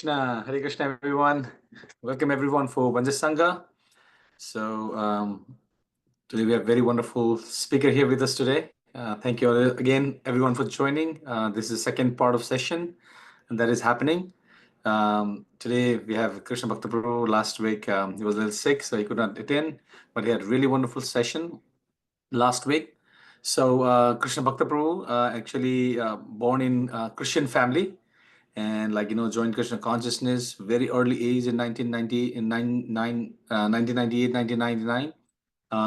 Hare Krishna, everyone. Welcome everyone for Vanja Sangha. So today we have a very wonderful speaker here with us today. Thank you all again, everyone, for joining. This is the second part of session, and that is happening. Today we have Krishna Bhakta Prabhu. Last week he was a little sick, so he could not attend, but he had a really wonderful session last week. So Krishna Bhakta Prabhu actually born in Christian family and joined Krishna consciousness very early age in 1990 in 1998 1999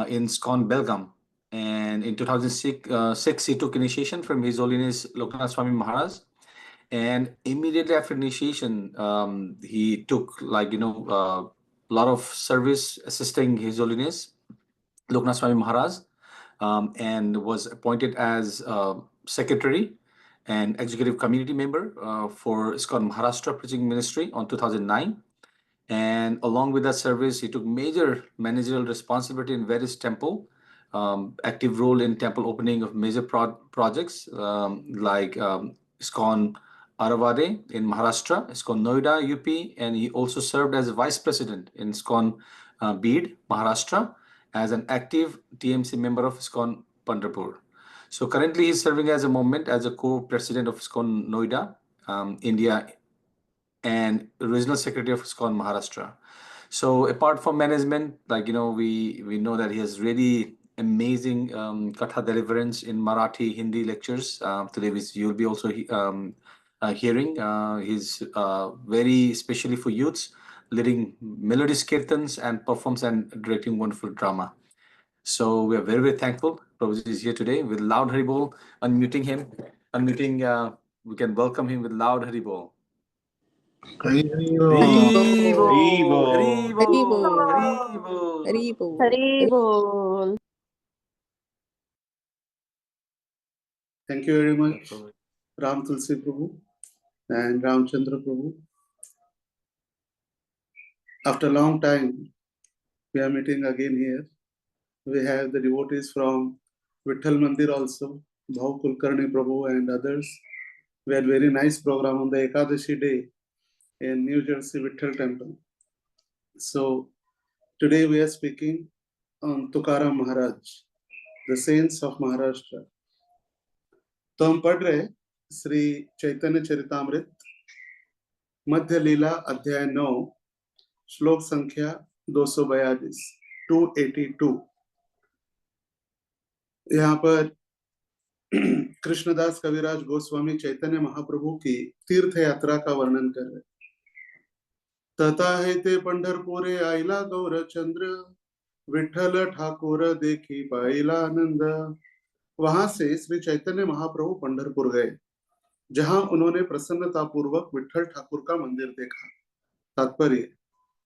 in SCON Belgaum, and in 2006 he took initiation from His Holiness Loknath Swami Maharaj, and immediately after initiation he took a lot of service assisting His Holiness Loknath Swami Maharaj, and was appointed as secretary and executive committee member for ISKCON Maharashtra Preaching Ministry on 2009. And along with that service, he took major managerial responsibility in various temple, active role in temple opening of major projects like ISKCON Aravade in Maharashtra, ISKCON Noida, UP, and he also served as vice president in ISKCON Beed, Maharashtra, as an active TMC member of ISKCON Pandharpur. So currently he's serving as a moment as a co-president of ISKCON Noida, India, and regional secretary of ISKCON Maharashtra. So apart from management, we know that he has really amazing katha deliverance in Marathi, Hindi lectures. Today you'll be also hearing. He's very especially for youths, leading melodious kirtans and performs and directing wonderful drama. So we are very, very thankful Prabhuji is here today with loud Haribol, we can welcome him with loud Haribol. Haribol. Thank you very much, Ram Tulsi Prabhu and Ramchandra Prabhu. After a long time, we are meeting again here. We have the devotees from Vitthal Mandir also, Bhav Kulkarni Prabhu and others. We had very nice program on the Ekadashi day in New Jersey Vitthal Temple. So today we are speaking on Tukaram Maharaj, the saints of Maharashtra. तो हम पढ़ रहे श्री चैतन्य चरितामृत मध्य लीला अध्याय 9 श्लोक संख्या 242 282। यहाँ पर कृष्णदास कविराज गोस्वामी चैतन्य महाप्रभु की तीर्थ यात्रा का वर्णन कर रहे। तथा है ते पंढरपुरे आईला गौरचंद्र विठ्ठल ठाकुर देखी पाईला आनंद। वहां से श्री चैतन्य महाप्रभु पंढरपुर गए, जहां उन्होंने प्रसन्नतापूर्वक विठ्ठल ठाकुर का मंदिर देखा। तात्पर्य,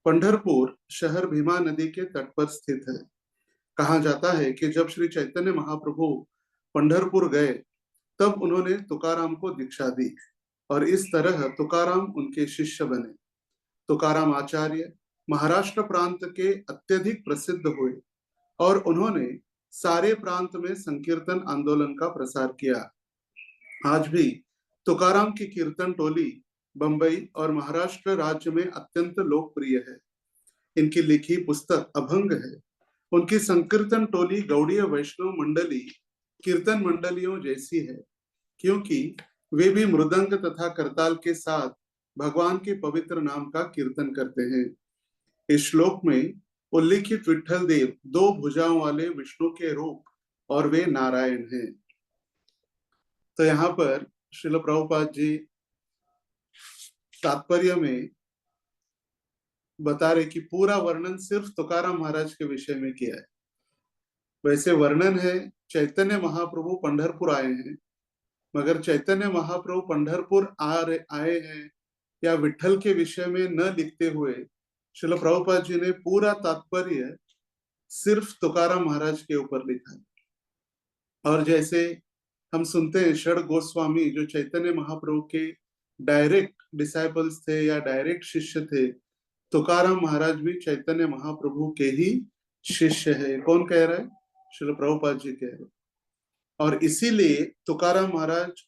पंढरपुर शहर भीमा नदी के तट पर स्थित है। कहा जाता है कि जब श्री चैतन्य महाप्रभु पंढरपुर गए तब उन्होंने तुकाराम को दीक्षा दी और इस तरह तुकाराम उनके शिष्य बने। तुकाराम आचार्य महाराष्ट्र प्रांत के अत्यधिक प्रसिद्ध हुए और उन्होंने सारे प्रांत में संकीर्तन आंदोलन का प्रसार किया। आज भी तुकाराम की कीर्तन टोली बंबई और महाराष्ट्र राज्य में अत्यंत लोकप्रिय है। इनकी लिखी पुस्तक अभंग है। उनकी संकीर्तन टोली गौड़ीय वैष्णव मंडली कीर्तन मंडलियों जैसी है, क्योंकि वे भी मृदंग तथा करताल के साथ भगवान के पवित्र नाम का कीर्तन करते हैं। इस श्लोक में उल्लिखित विठ्ठल देव 2 भुजाओं वाले विष्णु के रूप और वे नारायण हैं। तो यहाँ पर श्रील प्रभुपाद जी तात्पर्य में बता रहे कि पूरा वर्णन सिर्फ तुकाराम महाराज के विषय में किया है। वैसे वर्णन है चैतन्य महाप्रभु पंढरपुर आए हैं, मगर चैतन्य महाप्रभु पंढरपुर आए हैं या विठ्ठल के विषय में न लिखते हुए श्रील प्रभुपाद जी ने पूरा तात्पर्य सिर्फ तुकाराम महाराज के ऊपर लिखा है। और जैसे हम सुनते हैं षड गोस्वामी जो चैतन्य महाप्रभु के डायरेक्ट डिसाइपल्स थे या डायरेक्ट शिष्य थे, तुकाराम महाराज भी चैतन्य महाप्रभु के ही शिष्य है। कौन कह रहा है? श्रील प्रभुपाद जी कह रहे। और इसीलिए तुकाराम महाराज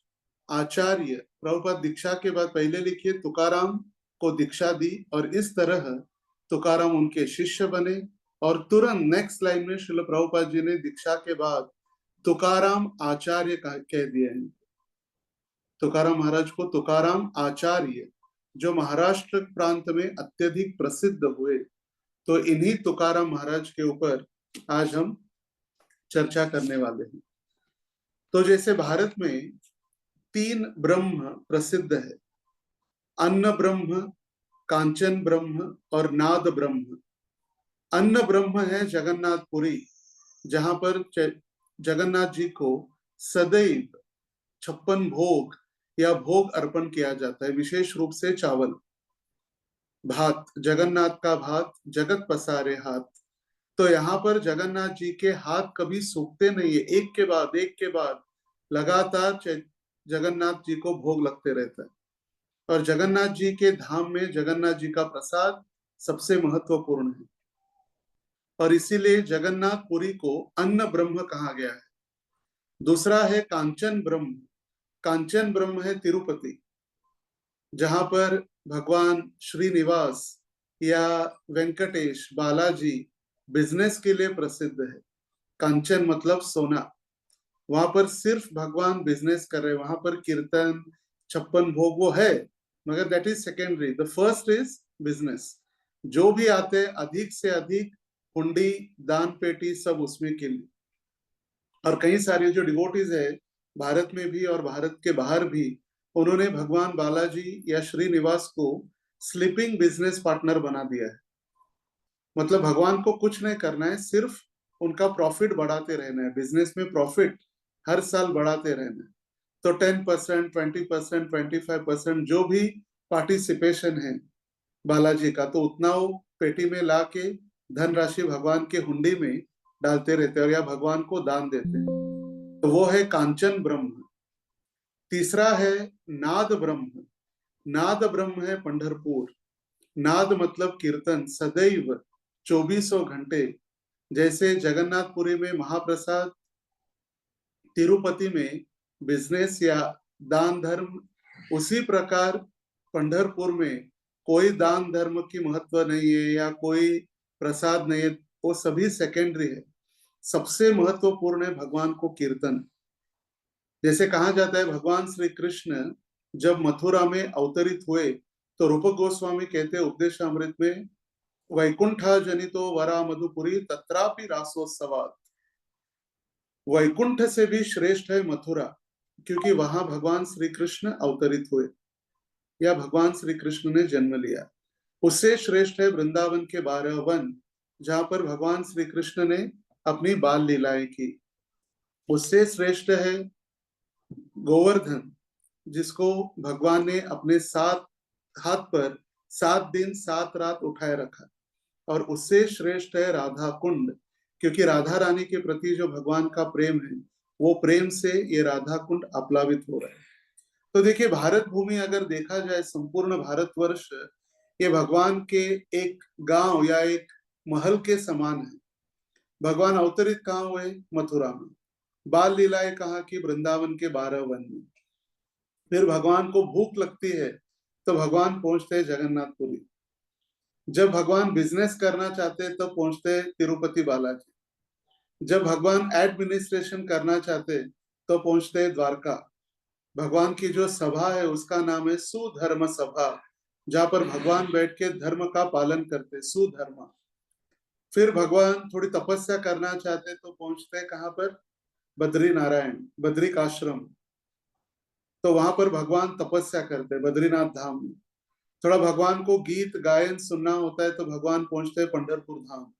आचार्य, प्रभुपाद दीक्षा के बाद पहले लिखिए तुकाराम को दीक्षा दी और इस तरह तुकाराम उनके शिष्य बने। और तुरंत नेक्स्ट लाइन में श्रील प्रभुपाद जी ने दीक्षा के बाद तुकाराम आचार्य कह दिया है। तुकाराम महाराज को तुकाराम आचार्य, जो महाराष्ट्र प्रांत में अत्यधिक प्रसिद्ध हुए। तो इन्हीं तुकाराम महाराज के ऊपर आज हम चर्चा करने वाले हैं। तो जैसे भारत में 3 ब्रह्म प्रसिद्ध है, अन्न ब्रह्म, कांचन ब्रह्म और नाद ब्रह्म। अन्न ब्रह्म है जगन्नाथपुरी, जहां पर जगन्नाथ जी को सदैव 56 भोग या भोग अर्पण किया जाता है, विशेष रूप से चावल भात, जगन्नाथ का भात जगत पसारे हाथ। तो यहाँ पर जगन्नाथ जी के हाथ कभी सूखते नहीं है, एक के बाद लगातार जगन्नाथ जी को भोग लगते रहता है। और जगन्नाथ जी के धाम में जगन्नाथ जी का प्रसाद सबसे महत्वपूर्ण है और इसीलिए जगन्नाथपुरी को अन्न ब्रह्म कहा गया है। दूसरा है कांचन ब्रह्म। कांचन ब्रह्म है तिरुपति, जहां पर भगवान श्रीनिवास या वेंकटेश बालाजी बिजनेस के लिए प्रसिद्ध है। कांचन मतलब सोना, वहां पर सिर्फ भगवान बिजनेस कर रहे हैं। वहां पर कीर्तन 56 भोग वो है, मगर that is secondary. The first is business. जो भी आते हैं अधिक से अधिक हुंडी, दान पेटी सब उसमें के लिए। और कई सारे जो डिवोटीज है भारत में भी और भारत के बाहर भी, उन्होंने भगवान बालाजी या श्रीनिवास को स्लीपिंग बिजनेस पार्टनर बना दिया है। मतलब भगवान को कुछ नहीं करना है, सिर्फ उनका प्रॉफिट बढ़ाते रहना है। बिजनेस में प्रॉफिट हर साल बढ़ाते रहना है। तो 10%, 20%, 25% जो भी पार्टिसिपेशन है बालाजी का, तो उतना वो पेटी में ला के धनराशि भगवान के हुंडी में डालते रहते हैं और या भगवान को दान देते हैं। तो वो है कांचन ब्रह्म। तीसरा है नाद ब्रह्म। नाद ब्रह्म है पंढरपुर। नाद मतलब कीर्तन, सदैव 24 घंटे। जैसे जगन्नाथपुरी में महाप्रसाद, तिरुपति में बिजनेस या दान धर्म, उसी प्रकार पंढरपुर में कोई दान धर्म की महत्व नहीं है या कोई प्रसाद नहीं है, वो सभी सेकेंडरी है। सबसे महत्वपूर्ण है भगवान को कीर्तन। जैसे कहा जाता है भगवान श्री कृष्ण जब मथुरा में अवतरित हुए तो रूप गोस्वामी कहते हैं उपदेशामृत में, वैकुंठा जनितो वरा मधुपुरी तत्रापि रासोत्सवात। वैकुंठ से भी श्रेष्ठ है मथुरा, क्योंकि वहां भगवान श्री कृष्ण अवतरित हुए या भगवान श्री कृष्ण ने जन्म लिया। उससे श्रेष्ठ है वृंदावन के 12 वन, जहां पर भगवान श्री कृष्ण ने अपनी बाल लीलाएं की। उससे श्रेष्ठ है गोवर्धन, जिसको भगवान ने अपने 7 हाथ पर 7 दिन 7 रात उठाए रखा। और उससे श्रेष्ठ है राधा कुंड, क्योंकि राधा रानी के प्रति जो भगवान का प्रेम है, वो प्रेम से ये राधा कुंड अप्लावित हो रहा है। तो देखिए, भारत भूमि अगर देखा जाए, संपूर्ण भारतवर्ष ये भगवान के एक गांव या एक महल के समान है। भगवान अवतरित कहाँ हुए? मथुरा में। बाल लीलाएं कहाँ की? वृंदावन के 12 वन में। फिर भगवान को भूख लगती है तो भगवान पहुंचते हैं जगन्नाथपुरी। जब भगवान बिजनेस करना चाहते हैं तो पहुंचते हैं तिरुपति बालाजी। जब भगवान एडमिनिस्ट्रेशन करना चाहते हैं तो पहुंचते हैं द्वारका। भगवान की जो सभा है उसका नाम है सुधर्म सभा, जहां पर भगवान बैठ के धर्म का पालन करते, सुधर्म। फिर भगवान थोड़ी तपस्या करना चाहते तो पहुंचते हैं कहां पर? बद्री नारायण, बद्रिकाश्रम। तो वहां पर भगवान तपस्या करते, बद्रीनाथ धाम में। थोड़ा भगवान को गीत गायन सुनना होता है तो भगवान पहुंचते हैं पंढरपुर धाम।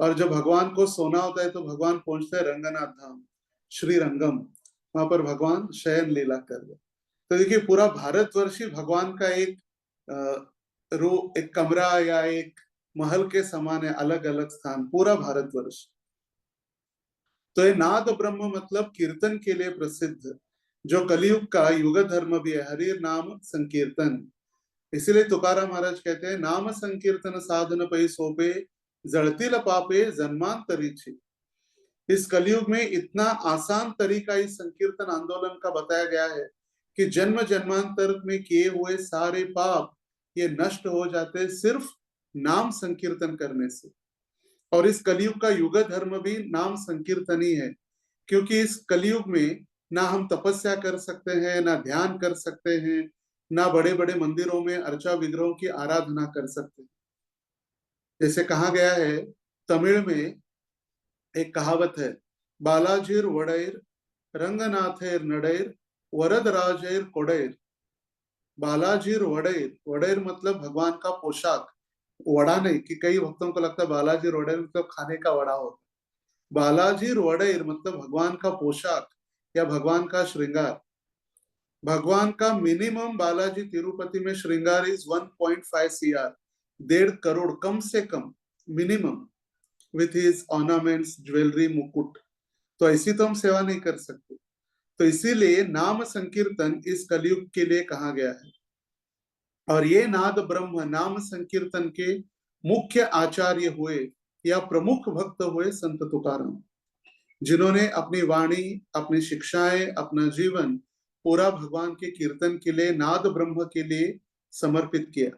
और जब भगवान को सोना होता है तो भगवान पहुंचते हैं रंगनाथ धाम, श्री रंगम। वहां पर भगवान शयन लीला कर रहे। तो देखिए, पूरा भारतवर्ष ही भगवान का एक कमरा या एक महल के समान है, अलग अलग स्थान, पूरा भारतवर्ष। तो ये नाद ब्रह्म मतलब कीर्तन के लिए प्रसिद्ध, जो कलयुग का युग धर्म भी है, हरि नाम संकीर्तन। इसीलिए तुकाराम महाराज कहते हैं, नाम संकीर्तन साधन पै सोपे जड़तिल पापे जन्मांतरीछि। इस कलयुग में इतना आसान तरीका इस संकीर्तन आंदोलन का बताया गया है कि जन्म जन्मांतर में किए हुए सारे पाप ये नष्ट हो जाते हैं सिर्फ नाम संकीर्तन करने से। और इस कलयुग का युग धर्म भी नाम संकीर्तन ही है, क्योंकि इस कलयुग में ना हम तपस्या कर सकते हैं, ना ध्यान कर सकते हैं, ना बड़े बड़े मंदिरों में अर्चा विग्रहों की आराधना कर सकते हैं। जैसे कहा गया है, तमिल में एक कहावत है, बालाजीर वडैर रंगनाथेर नडैर वरदराजेर कोडैर। बालाजीर वडैर, वडैर मतलब भगवान का पोशाक, वड़ा नहीं, कि कई भक्तों को लगता है बालाजी वडैर मतलब खाने का वड़ा होता है। बालाजी वडैर मतलब भगवान का पोशाक या भगवान का श्रृंगार। भगवान का मिनिमम बालाजी तिरुपति में श्रृंगार इज 1.5 CR, 1.5 करोड़ कम से कम minimum, with his ornaments, jewellery, मुकुट। तो ऐसी तो हम सेवा नहीं कर सकते। तो इसीलिए नाम संकीर्तन इस कलयुग के लिए कहा गया है। और ये नाद ब्रह्म नाम संकीर्तन के मुख्य आचार्य हुए या प्रमुख भक्त हुए संत तुकाराम, जिन्होंने अपनी वाणी, अपनी शिक्षाएं, अपना जीवन पूरा भगवान के कीर्तन के लिए, नाद ब्रह्म के लिए समर्पित किया।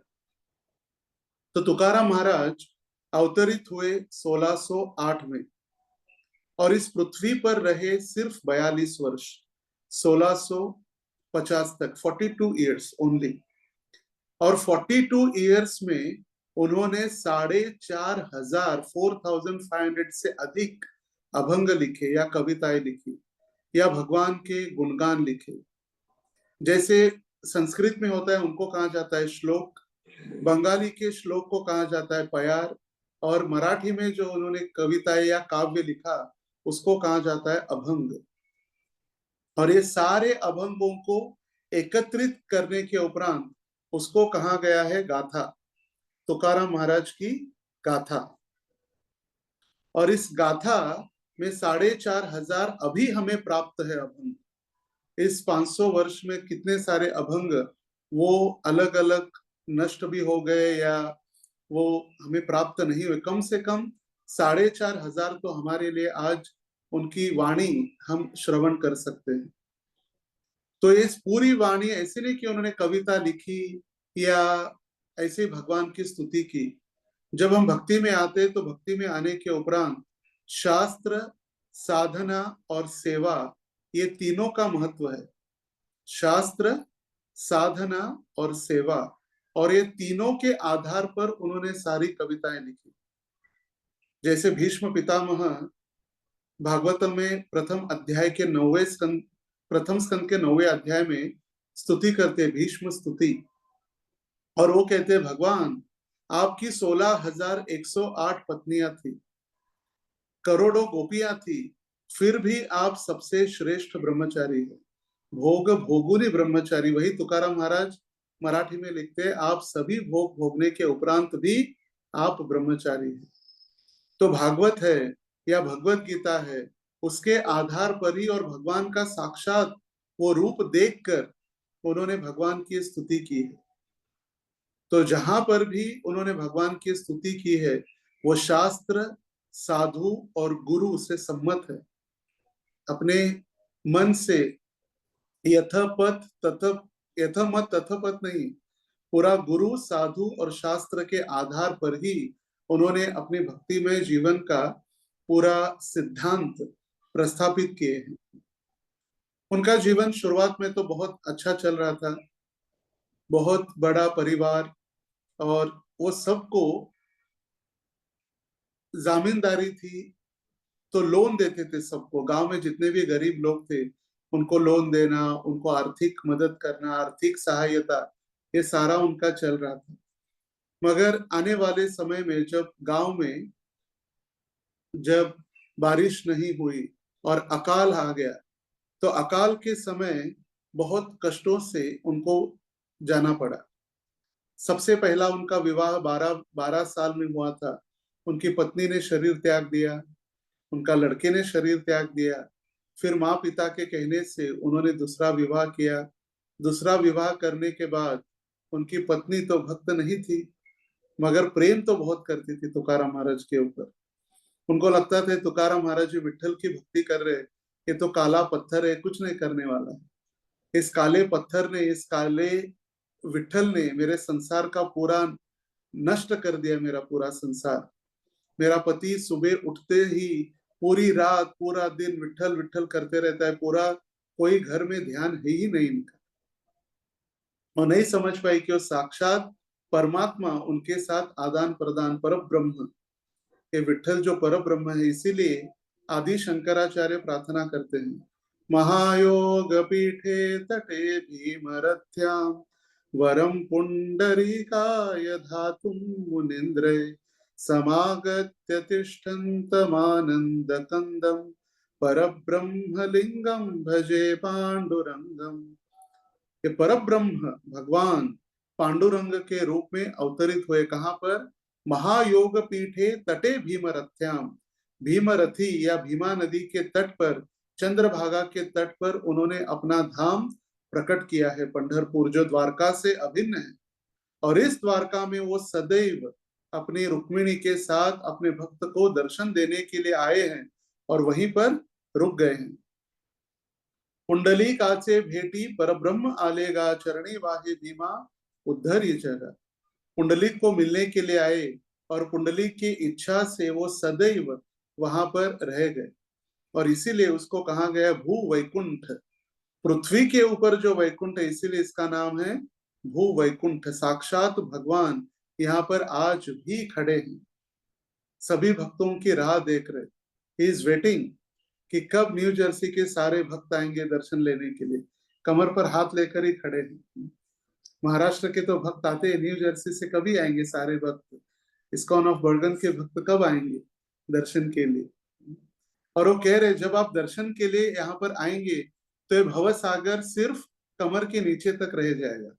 तो तुकाराम महाराज अवतरित हुए 1608 में और इस पृथ्वी पर रहे सिर्फ 42 वर्ष, 1650 तक, 42 ईयर्स ओनली। और 42 ईयर्स में उन्होंने 4,500 से अधिक अभंग लिखे या कविताएं लिखी या भगवान के गुणगान लिखे। जैसे संस्कृत में होता है उनको कहा जाता है श्लोक, बंगाली के श्लोक को कहा जाता है पयार, और मराठी में जो उन्होंने कविताएं या काव्य लिखा उसको कहा जाता है अभंग। और ये सारे अभंगों को एकत्रित करने के उपरांत उसको कहा गया है गाथा, तुकाराम महाराज की गाथा। और इस गाथा में 4,500 अभी हमें प्राप्त है अभंग। इस 500 वर्ष में कितने सारे अभंग वो अलग अलग नष्ट भी हो गए या वो हमें प्राप्त नहीं हुए। कम से कम 4,500 तो हमारे लिए आज उनकी वाणी हम श्रवण कर सकते हैं। तो इस पूरी वाणी ऐसे नहीं कि उन्होंने कविता लिखी या ऐसे भगवान की स्तुति की। जब हम भक्ति में आते तो भक्ति में आने के उपरांत शास्त्र, साधना और सेवा, ये तीनों का महत्व है। शास्त्र, साधना और सेवा, और ये तीनों के आधार पर उन्होंने सारी कविताएं लिखी। जैसे भीष्म पितामह भागवतम में प्रथम अध्याय के 9वें स्कंद, प्रथम स्कंद के 9वें अध्याय में स्तुति करते, भीष्म स्तुति। और वो कहते, भगवान आपकी 16,108 पत्नियां थी, करोड़ों गोपियां थी, फिर भी आप सबसे श्रेष्ठ ब्रह्मचारी है, भोग भोगुनी ब्रह्मचारी। वही तुकाराम महाराज मराठी में लिखते हैं, आप सभी भोग भोगने के उपरांत भी आप ब्रह्मचारी हैं। तो भागवत है या भगवत गीता है, उसके आधार पर ही और भगवान का साक्षात वो रूप देखकर उन्होंने भगवान की स्तुति की है। तो जहां पर भी उन्होंने भगवान की स्तुति की है वो शास्त्र, साधु और गुरु से सम्मत है। अपने मन से यथापथ यथामत तथापथ नहीं, पूरा गुरु, साधु और शास्त्र के आधार पर ही उन्होंने अपनी भक्ति में जीवन का पूरा सिद्धांत प्रस्थापित किए हैं। उनका जीवन शुरुआत में तो बहुत अच्छा चल रहा था, बहुत बड़ा परिवार, और वो सबको जामीनदारी थी, तो लोन देते थे सबको। गांव में जितने भी गरीब लोग थे उनको लोन देना, उनको आर्थिक मदद करना, आर्थिक सहायता, ये सारा उनका चल रहा था। मगर आने वाले समय में जब गांव में जब बारिश नहीं हुई और अकाल आ गया, तो अकाल के समय बहुत कष्टों से उनको जाना पड़ा। सबसे पहला उनका विवाह 12 साल में हुआ था। उनकी पत्नी ने शरीर त्याग दिया, उनका लड़के ने शरीर त्याग दिया। फिर माँ पिता के कहने से उन्होंने दूसरा विवाह किया। दूसरा विवाह करने के बाद उनकी पत्नी तो भक्त नहीं थी, मगर प्रेम तो बहुत करती थी तुकाराम महाराज के ऊपर। उनको लगता था तुकाराम महाराज जी विठ्ठल की भक्ति कर रहे, ये तो काला पत्थर है, कुछ नहीं करने वाला है। इस काले पत्थर ने, इस काले विठल ने मेरे संसार का पूरा नष्ट कर दिया, मेरा पूरा संसार। मेरा पति सुबह उठते ही पूरी रात पूरा दिन विठल विठल करते रहता है, पूरा कोई घर में ध्यान है ही नहीं इनका। और नहीं समझ पाई कि वो साक्षात परमात्मा उनके साथ आदान प्रदान पर ब्रह्म, ये विठल जो पर ब्रह्म है। इसीलिए आदि शंकराचार्य प्रार्थना करते हैं, महायोग पीठे तटे भीमरथ्याम वरम पुंडरीकाय धातुम मुनीन्द्रे समागत्य तिष्ठन्तमानंद कंदम परब्रह्मलिंगम भजे पांडुरंगम। ये परब्रह्म भगवान पांडुरंग के रूप में अवतरित हुए। कहां पर? महायोग पीठे तटे भीमरथ्याम, भीमरथी या भीमा नदी के तट पर, चंद्रभागा के तट पर उन्होंने अपना धाम प्रकट किया है, पंढरपुर, जो द्वारका से अभिन्न है। और इस द्वारका में वो सदैव अपनी रुक्मिणी के साथ अपने भक्त को दर्शन देने के लिए आए हैं और वहीं पर रुक गए हैं। पुंडलिकाचे भेटी परब्रह्म आलेगा, चरणी वाहे भीमा उद्धर ये जगह। पुंडलिक को मिलने के लिए आए और पुंडलिक की इच्छा से वो सदैव वहां पर रह गए। और इसीलिए उसको कहा गया भू वैकुंठ, पृथ्वी के ऊपर जो वैकुंठ है, इसीलिए इसका नाम है भू वैकुंठ। साक्षात भगवान यहाँ पर आज भी खड़े हैं, सभी भक्तों की राह देख रहे। ही इज वेटिंग कि कब न्यू जर्सी के सारे भक्त आएंगे दर्शन लेने के लिए, कमर पर हाथ लेकर ही खड़े हैं। महाराष्ट्र के तो भक्त आते हैं, न्यू जर्सी से कभी आएंगे सारे भक्त? इस्कॉन ऑफ बर्गन के भक्त कब आएंगे दर्शन के लिए? और वो कह रहे जब आप दर्शन के लिए यहाँ पर आएंगे तो ये भव सागर सिर्फ कमर के नीचे तक रह जाएगा,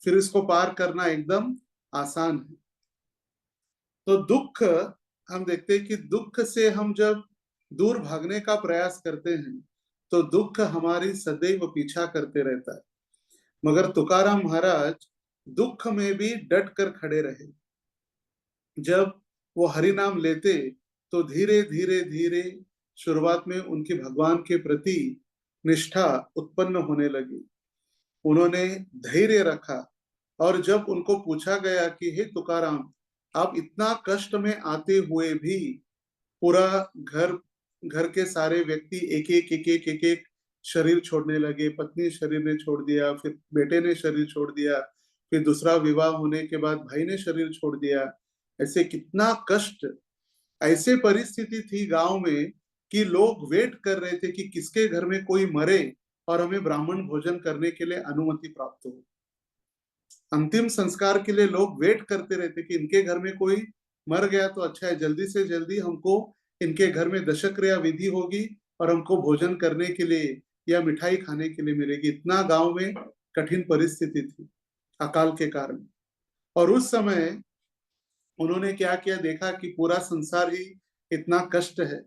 फिर इसको पार करना एकदम आसान है। तो दुख, हम देखते हैं कि दुख से हम जब दूर भागने का प्रयास करते हैं तो दुख हमारी सदैव पीछा करते रहता है। मगर तुकाराम महाराज दुख में भी डट कर खड़े रहे। जब वो हरि नाम लेते तो धीरे धीरे धीरे शुरुआत में उनकी भगवान के प्रति निष्ठा उत्पन्न होने लगी। उन्होंने धैर्य रखा और जब उनको पूछा गया कि हे तुकाराम, आप इतना कष्ट में आते हुए भी पूरा घर के सारे व्यक्ति एक एक शरीर छोड़ने लगे। पत्नी शरीर ने छोड़ दिया, फिर बेटे ने शरीर छोड़ दिया, फिर दूसरा विवाह होने के बाद भाई ने शरीर छोड़ दिया। ऐसे कितना कष्ट, ऐसे परिस्थिति थी गांव में कि लोग वेट कर रहे थे कि किसके घर में कोई मरे और हमें ब्राह्मण भोजन करने के लिए अनुमति प्राप्त हो। अंतिम संस्कार के लिए लोग वेट करते रहते कि इनके घर में कोई मर गया तो अच्छा है, जल्दी से जल्दी हमको इनके घर में दशक्रिया विधि होगी और हमको भोजन करने के लिए या मिठाई खाने के लिए मिलेगी। इतना गांव में कठिन परिस्थिति थी अकाल के कारण। और उस समय उन्होंने क्या किया, देखा कि पूरा संसार ही इतना कष्ट है।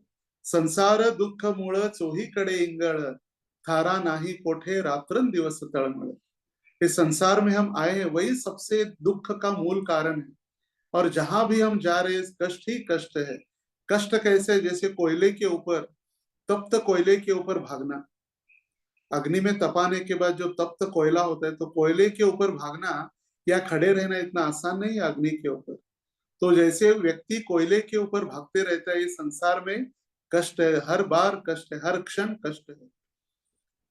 संसार दुख मूळ चोही कडे इंगळ, थारा नाही कोठे रात्रन दिवस तळमळ। इस संसार में हम आए हैं वही सबसे दुख का मूल कारण है। और जहां भी हम जा रहे हैं कष्ट ही कष्ट है। कष्ट कैसे? जैसे कोयले के ऊपर, तप्त कोयले के ऊपर भागना। अग्नि में तपाने के बाद जो तप्त कोयला होता है, तो कोयले के ऊपर भागना या खड़े रहना इतना आसान नहीं है अग्नि के ऊपर। तो जैसे व्यक्ति कोयले के ऊपर भागते रहता है, ये संसार में कष्ट है, हर बार कष्ट है, हर क्षण कष्ट है।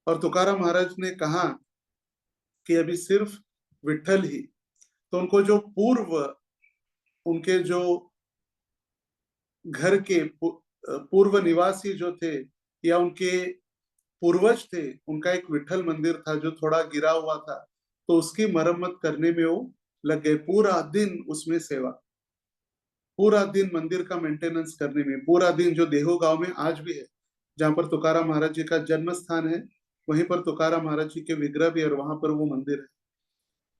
और तुकाराम महाराज ने कहा कि अभी सिर्फ विठल ही, तो उनको जो उनके जो घर के पूर्व निवासी जो थे या उनके पूर्वज थे, उनका एक विठल मंदिर था जो थोड़ा गिरा हुआ था, तो उसकी मरम्मत करने में वो लग गए। पूरा दिन उसमें सेवा, पूरा दिन मंदिर का मेंटेनेंस करने में, पूरा दिन। जो देहो गांव में आज भी है, जहां पर तुकाराम महाराज जी का जन्म स्थान है, वहीं पर तुकाराम महाराज जी के विग्रह भी है और वहां पर वो मंदिर है।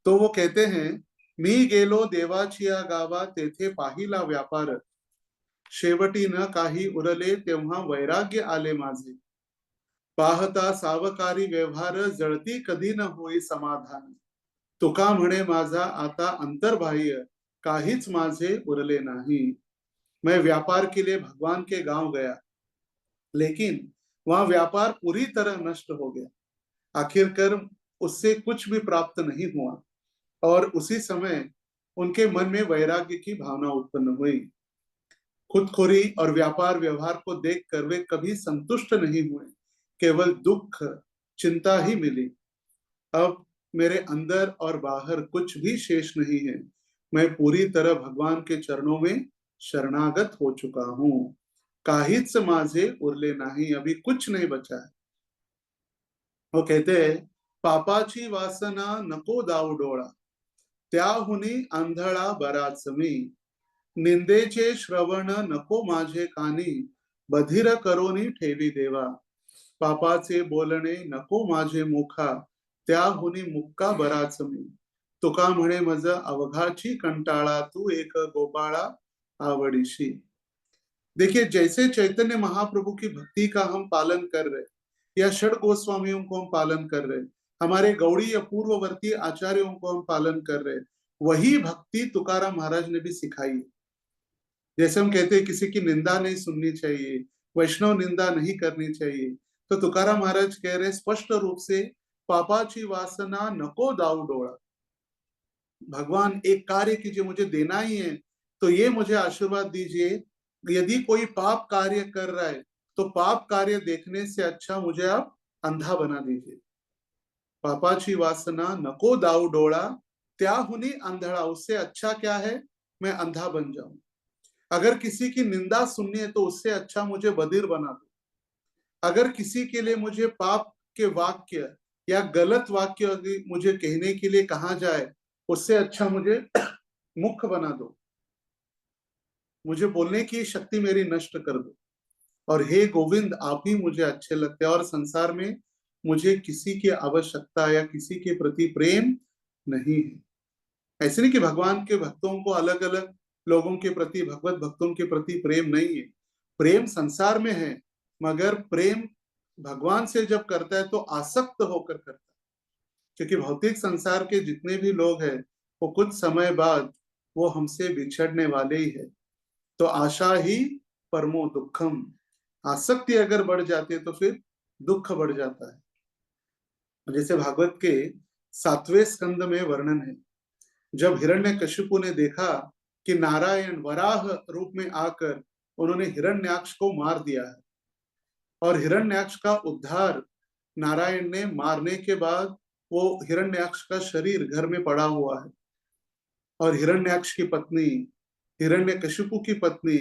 तो वो कहते हैं, मी गेलो देवाचिया गावा तेथे पाहिला व्यापार, शेवटी न काही उरले तेव्हा वैराग्य आले माझे, पाहता सावकारी व्यवहार जळती कधी न होई समाधान, तुका म्हणे माझा आता अंतर्बाह्य काहीच माझे उरले नाही। मैं व्यापार के लिए भगवान के गांव गया, लेकिन वहां व्यापार पूरी तरह नष्ट हो गया, आखिरकार उससे कुछ भी प्राप्त नहीं हुआ। और उसी समय उनके मन में वैराग्य की भावना उत्पन्न हुई। खुदखोरी और व्यापार व्यवहार को देखकर वे कभी संतुष्ट नहीं हुए, केवल दुख चिंता ही मिली। अब मेरे अंदर और बाहर कुछ भी शेष नहीं है, मैं पूरी तरह भगवान के चरणों में शरणागत हो चुका हूं। काहीच माझे उरले नाही, अभी कुछ नहीं बचा है। वो कहते हैं, पापाची वासना नको दाऊ डोळा, त्याहुनी आंधळा बराच मी, निंदेचे श्रवण नको माझे कानी, बधिर करोनी ठेवी देवा। पापाचे बोलणे नको माझे मुखा, त्याहुनी मुक्का बराच मी, तुका म्हणे मज अवघाची कंटाळा, तू एक गोपाळा आवडीशी। देखिए, जैसे चैतन्य महाप्रभु की भक्ति का हम पालन कर रहे, या षड गोस्वामियों को हम पालन कर रहे, हमारे गौड़ी या पूर्ववर्ती आचार्यों को हम पालन कर रहे, वही भक्ति तुकाराम महाराज ने भी सिखाई। जैसे हम कहते हैं किसी की निंदा नहीं सुननी चाहिए, वैष्णव निंदा नहीं करनी चाहिए, तो तुकाराम महाराज कह रहे स्पष्ट रूप से, पापाची वासना नको दाऊ डोळा। भगवान एक कार्य कीजिए, मुझे देना ही है, तो ये मुझे आशीर्वाद दीजिए, यदि कोई पाप कार्य कर रहा है तो पाप कार्य देखने से अच्छा मुझे आप अंधा बना दीजिए। पापाची वासना नको दाऊ डोळा, त्याहुनी अंधड़ा, उससे अच्छा क्या है, मैं अंधा बन जाऊं। अगर किसी की निंदा सुननी है तो उससे अच्छा मुझे बधिर बना दो। अगर किसी के लिए मुझे पाप के वाक्य या गलत वाक्य मुझे कहने के लिए कहा जाए, उससे अच्छा मुझे मूर्ख बना दो, मुझे बोलने की शक्ति मेरी नष्ट कर दो। और हे गोविंद, आप ही मुझे अच्छे लगते हैं, और संसार में मुझे किसी की आवश्यकता या किसी के प्रति प्रेम नहीं है। ऐसे नहीं कि भगवान के भक्तों को अलग अलग लोगों के प्रति, भगवत भक्तों के प्रति प्रेम नहीं है, प्रेम संसार में है, मगर प्रेम भगवान से जब करता है तो आसक्त होकर करता है। क्योंकि भौतिक संसार के जितने भी लोग हैं वो कुछ समय बाद वो हमसे बिछड़ने वाले ही है। तो आशा ही परमो दुखम, आसक्ति अगर बढ़ जाती है तो फिर दुख बढ़ जाता है। जैसे भागवत के 7वें स्कंद में वर्णन है, जब हिरण्यकशिपु ने देखा कि नारायण वराह रूप में आकर उन्होंने हिरण्याक्ष को मार दिया है, और हिरण्याक्ष का उद्धार नारायण ने मारने के बाद वो हिरण्याक्ष का शरीर घर में पड़ा हुआ है, और हिरण्याक्ष की पत्नी, हिरण्यकशिपु की पत्नी,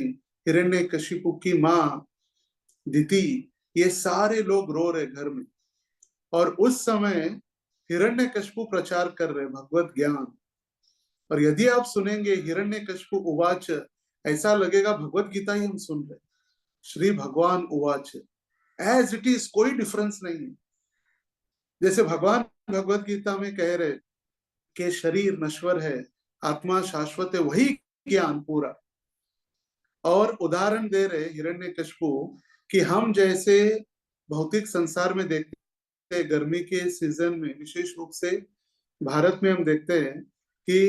हिरण्यकशिपु की माँ दिति, ये सारे लोग रो रहे घर में। और उस समय हिरण्यकशिपु प्रचार कर रहे भगवत ज्ञान। और यदि आप सुनेंगे हिरण्यकशिपु उवाच, ऐसा लगेगा भगवत गीता ही हम सुन रहे, श्री भगवान उवाच, एज इट इज, कोई डिफरेंस नहीं है। जैसे भगवान भगवत गीता में कह रहे कि शरीर नश्वर है, आत्मा शाश्वत है, वही ज्ञान पूरा। और उदाहरण दे रहे हिरण्यकशिपु कि हम जैसे भौतिक संसार में देखते हैं, गर्मी के सीजन में विशेष रूप से भारत में हम देखते हैं कि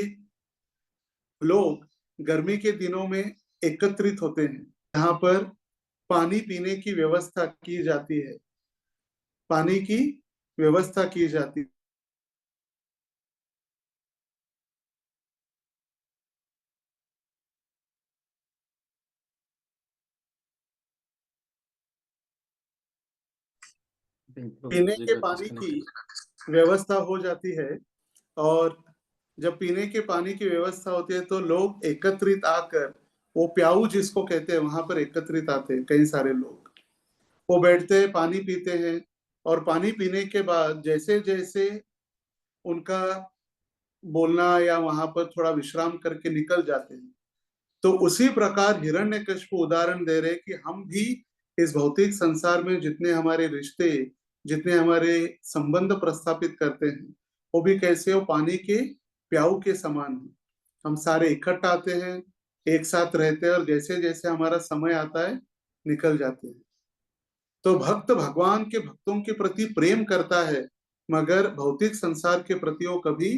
लोग गर्मी के दिनों में एकत्रित होते हैं, यहाँ पर पानी पीने की व्यवस्था की जाती है, पानी की व्यवस्था की जाती है। पीने के पानी की व्यवस्था हो जाती है, और जब पीने के पानी की व्यवस्था होती है तो लोग एकत्रित आकर, वो प्याऊ जिसको कहते हैं, वहां पर एकत्रित आते हैं कई सारे लोग, वो बैठते हैं, पानी पीते हैं, और पानी पीने के बाद जैसे जैसे उनका बोलना या वहां पर थोड़ा विश्राम करके निकल जाते हैं, तो उसी प्रकार हिरण्यकशिपु उदाहरण दे रहे कि हम भी इस भौतिक संसार में जितने हमारे रिश्ते, जितने हमारे संबंध प्रस्थापित करते हैं, वो भी कैसे हो, पानी के प्याऊ के समान है। हम सारे इकट्ठा आते हैं, एक साथ रहते हैं, और जैसे जैसे हमारा समय आता है निकल जाते हैं। तो भक्त भगवान के भक्तों के प्रति प्रेम करता है, मगर भौतिक संसार के प्रति वो कभी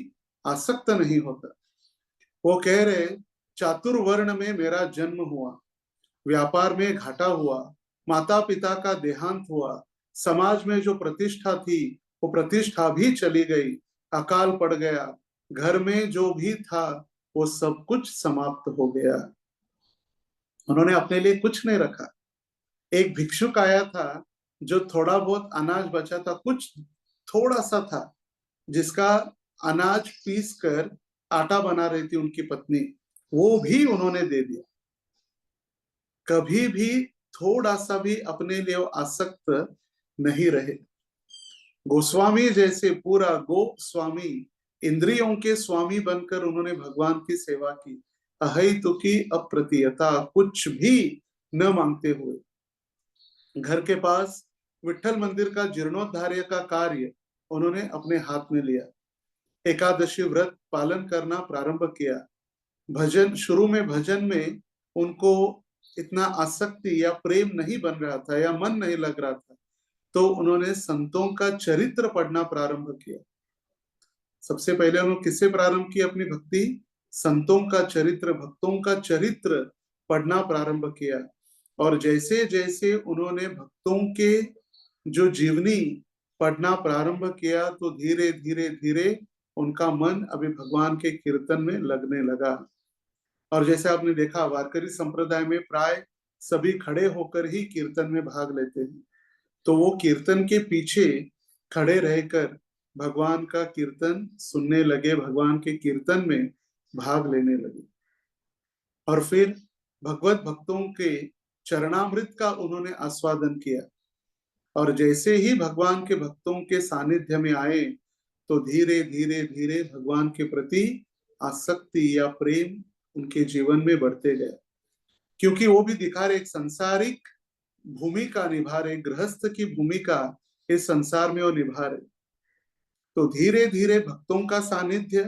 आसक्त नहीं होता। वो कह रहे, चातुर्वर्ण में मेरा जन्म हुआ, व्यापार में घाटा हुआ, माता पिता का देहांत हुआ, समाज में जो प्रतिष्ठा थी वो प्रतिष्ठा भी चली गई, अकाल पड़ गया, घर में जो भी था वो सब कुछ समाप्त हो गया। उन्होंने अपने लिए कुछ नहीं रखा। एक भिक्षुक आया था जो थोड़ा बहुत अनाज बचा था, कुछ थोड़ा सा था, जिसका अनाज पीस कर आटा बना रही थी उनकी पत्नी, वो भी उन्होंने दे दिया। कभी भी थोड़ा सा भी अपने लिए आसक्त नहीं रहे। गोस्वामी जैसे पूरा गोस्वामी, इंद्रियों के स्वामी बनकर उन्होंने भगवान की सेवा की, अहैतुकी अप्रतियता, कुछ भी न मांगते हुए। घर के पास विठल मंदिर का जीर्णोद्धार का कार्य उन्होंने अपने हाथ में लिया। एकादशी व्रत पालन करना प्रारंभ किया। भजन, शुरू में भजन में उनको इतना आसक्ति या प्रेम नहीं बन रहा था या मन नहीं लग रहा था, तो उन्होंने संतों का चरित्र पढ़ना प्रारंभ किया। सबसे पहले उन्होंने किससे प्रारंभ किया अपनी भक्ति? संतों का चरित्र, भक्तों का चरित्र पढ़ना प्रारंभ किया। और जैसे जैसे उन्होंने भक्तों के जो जीवनी पढ़ना प्रारंभ किया, तो धीरे धीरे धीरे उनका मन अभी भगवान के कीर्तन में लगने लगा। और जैसे आपने देखा, वारकरी संप्रदाय में प्राय सभी खड़े होकर ही कीर्तन में भाग लेते हैं, तो वो कीर्तन के पीछे खड़े रहकर भगवान का कीर्तन सुनने लगे, भगवान के कीर्तन में भाग लेने लगे। और फिर भगवत भक्तों के चरणामृत का उन्होंने आस्वादन किया। और जैसे ही भगवान के भक्तों के सानिध्य में आए, तो धीरे धीरे धीरे भगवान के प्रति आसक्ति या प्रेम उनके जीवन में बढ़ते गए, क्योंकि वो भी दिखा रहे एक संसारिक भूमिका निभा रहे, गृहस्थ की भूमिका इस संसार में वो निभा रहे। तो धीरे धीरे भक्तों का सानिध्य,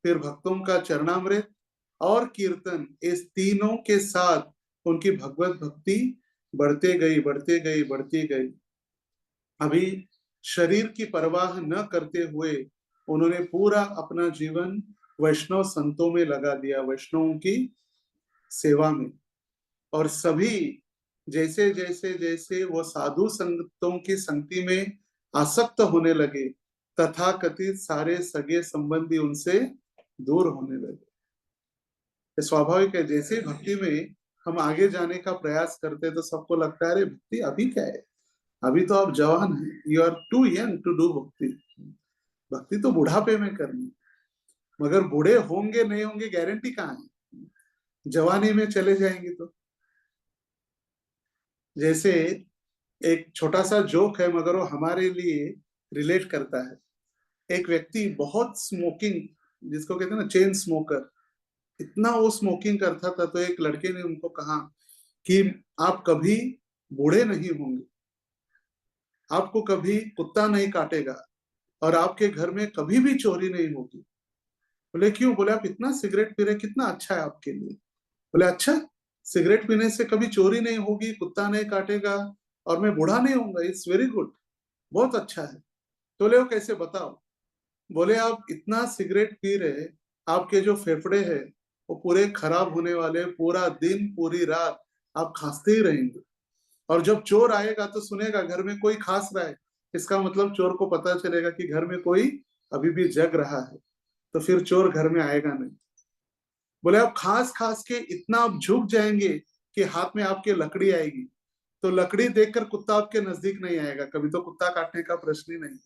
फिर भक्तों का चरणामृत और कीर्तन, इस तीनों के साथ उनकी भगवत भक्ति बढ़ते गई, बढ़ते गई, बढ़ती गई। अभी शरीर की परवाह न करते हुए उन्होंने पूरा अपना जीवन वैष्णव संतों में लगा दिया, वैष्णवों की सेवा में। और सभी जैसे जैसे जैसे वो साधु संतों की संगति में आसक्त होने लगे, तथाकथित सारे सगे संबंधी उनसे दूर होने लगे। स्वाभाविक है, जैसे भक्ति में हम आगे जाने का प्रयास करते तो सबको लगता है अरे भक्ति अभी क्या है, अभी तो आप जवान हैं, you are too young to do bhakti, भक्ति तो बुढ़ापे में करनी। मगर बूढ़े होंगे नहीं होंगे गारंटी कहाँ है, जवानी में चले जाएंगे तो। जैसे एक छोटा सा जोक है, मगर वो हमारे लिए रिलेट करता है। एक व्यक्ति बहुत स्मोकिंग, जिसको कहते हैं ना चेन स्मोकर, इतना वो स्मोकिंग करता था, तो एक लड़के ने उनको कहा कि आप कभी बूढ़े नहीं होंगे, आपको कभी कुत्ता नहीं काटेगा, और आपके घर में कभी भी चोरी नहीं होगी। बोले क्यों? बोले आप इतना सिगरेट पी रहे, कितना अच्छा है आपके लिए। बोले अच्छा, सिगरेट पीने से कभी चोरी नहीं होगी, कुत्ता नहीं काटेगा, और मैं बूढ़ा नहीं होऊंगा, इट्स वेरी गुड, बहुत अच्छा है। तो बोले वो कैसे, बताओ। बोले आप इतना सिगरेट पी रहे, आपके जो फेफड़े हैं वो पूरे खराब होने वाले, पूरा दिन पूरी रात आप खांसते ही रहेंगे, और जब चोर आएगा तो सुनेगा घर में कोई खांस रहा है, इसका मतलब चोर को पता चलेगा कि घर में कोई अभी भी जग रहा है, तो फिर चोर घर में आएगा नहीं। बोले आप खास खास के इतना आप झुक जाएंगे कि हाथ में आपके लकड़ी आएगी, तो लकड़ी देखकर कुत्ता आपके नजदीक नहीं आएगा, कभी तो कुत्ता काटने का प्रश्न ही नहीं।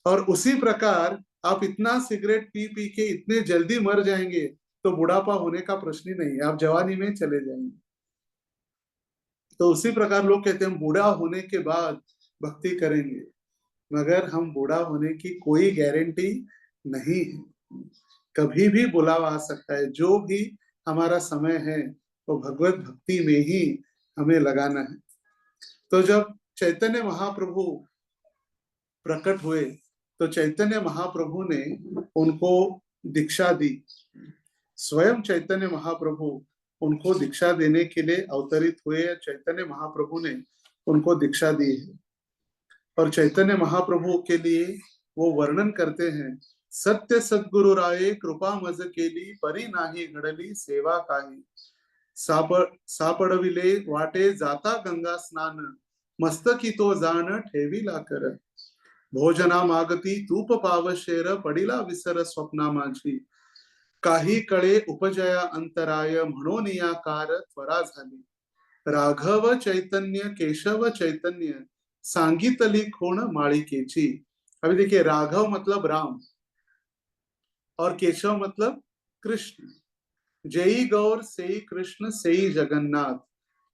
और उसी प्रकार आप इतना सिगरेट पी पी के इतने जल्दी मर जाएंगे, तो बुढ़ापा होने का प्रश्न ही नहीं है, आप जवानी में चले जाएंगे। तो उसी प्रकार लोग कहते हैं हम बूढ़ा होने के बाद भक्ति करेंगे, मगर हम बूढ़ा होने की कोई गारंटी नहीं है, कभी भी बुलावा आ सकता है। जो भी हमारा समय है वो भगवत भक्ति में ही हमें लगाना है। तो जब चैतन्य महाप्रभु प्रकट हुए, तो चैतन्य महाप्रभु ने उनको दीक्षा दी। स्वयं चैतन्य महाप्रभु उनको दीक्षा देने के लिए अवतरित हुए, चैतन्य महाप्रभु ने उनको दीक्षा दी है। और चैतन्य महाप्रभु के लिए वो वर्णन करते हैं, सत्य सद्गुरु राये कृपा मज केली, परी नाही घडली सेवा काही, सापडविले वाटे जाता गंगा स्नान, मस्तकी तो जाण ठेवी लाकर। भोजना मागती तूप पावशेर पडिला विसर स्वप्ना माझी काही कळे उपजया अंतराय म्हणून या कार त्वरा झाली राघव चैतन्य केशव चैतन्य सांगितली खूण माळिकेची। अभी देखिए राघव मतलब राम और केशव मतलब कृष्ण। जय गौर सेई कृष्ण सेई जगन्नाथ।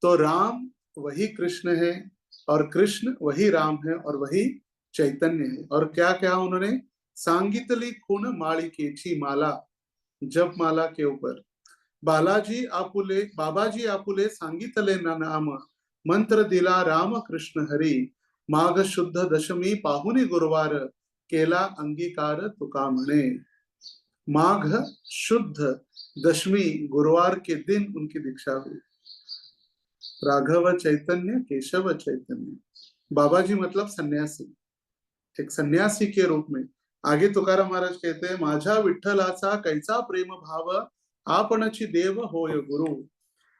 तो राम वही कृष्ण है और कृष्ण वही राम है और वही चैतन्य है। और क्या क्या उन्होंने सांगितली खूण माळिकेची माला, जप माला के ऊपर बालाजी आपुले बाबाजी आपुले सांगितले नाम मंत्र दिला राम कृष्ण हरी माघ शुद्ध दशमी पाहुनी गुरुवार केला अंगीकार तुका म्हणे। माघ शुद्ध दशमी गुरुवार के दिन उनकी दीक्षा हुई। राघव चैतन्य केशव चैतन्य। बाबाजी मतलब सन्यासी, एक सन्यासी के रूप में। आगे तुकाराम महाराज कहते हैं माझा विठ्ठलाचा कैसा प्रेम भाव आपणची देव होय गुरु।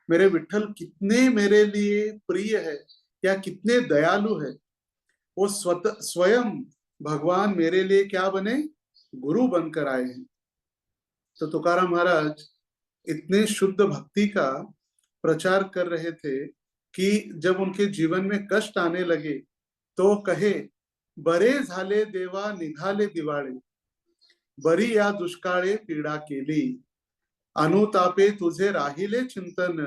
मेरे विठ्ठल कितने मेरे लिए प्रिय है या कितने दयालु है। वो स्वयं भगवान मेरे लिए क्या बने, गुरु बनकर आए हैं। तो तुकाराम महाराज इतने शुद्ध भक्ति का प्रचार कर रहे थे कि जब उनके जीवन में कष्ट आने लगे तो कहे बरे झाले देवा निघाले दिवाळे बरी या दुष्काळे पीडा केली अनुतापे तुझे राहिले चिंतन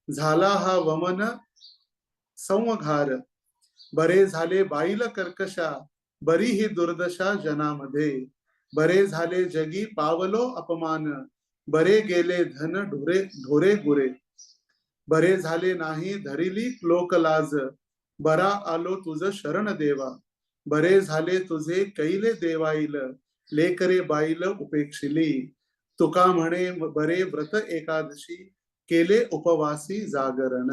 झाला हा वमन संवघार बरे झाले बाईल कर्कशा बरी ही दुर्दशा जनामध्ये बरे झाले जगी पावलो अपमान बरे गेले धन ढोरे ढोरे गुरे बरे झाले नाही धरिली लोकलाज बरा आलो तुझ शरण देवा बरे झाले तुझे कैले देवाईल लेकरे बाईल उपेक्षिली तुका म्हणे बरे व्रत एकादशी केले उपवासी जागरण।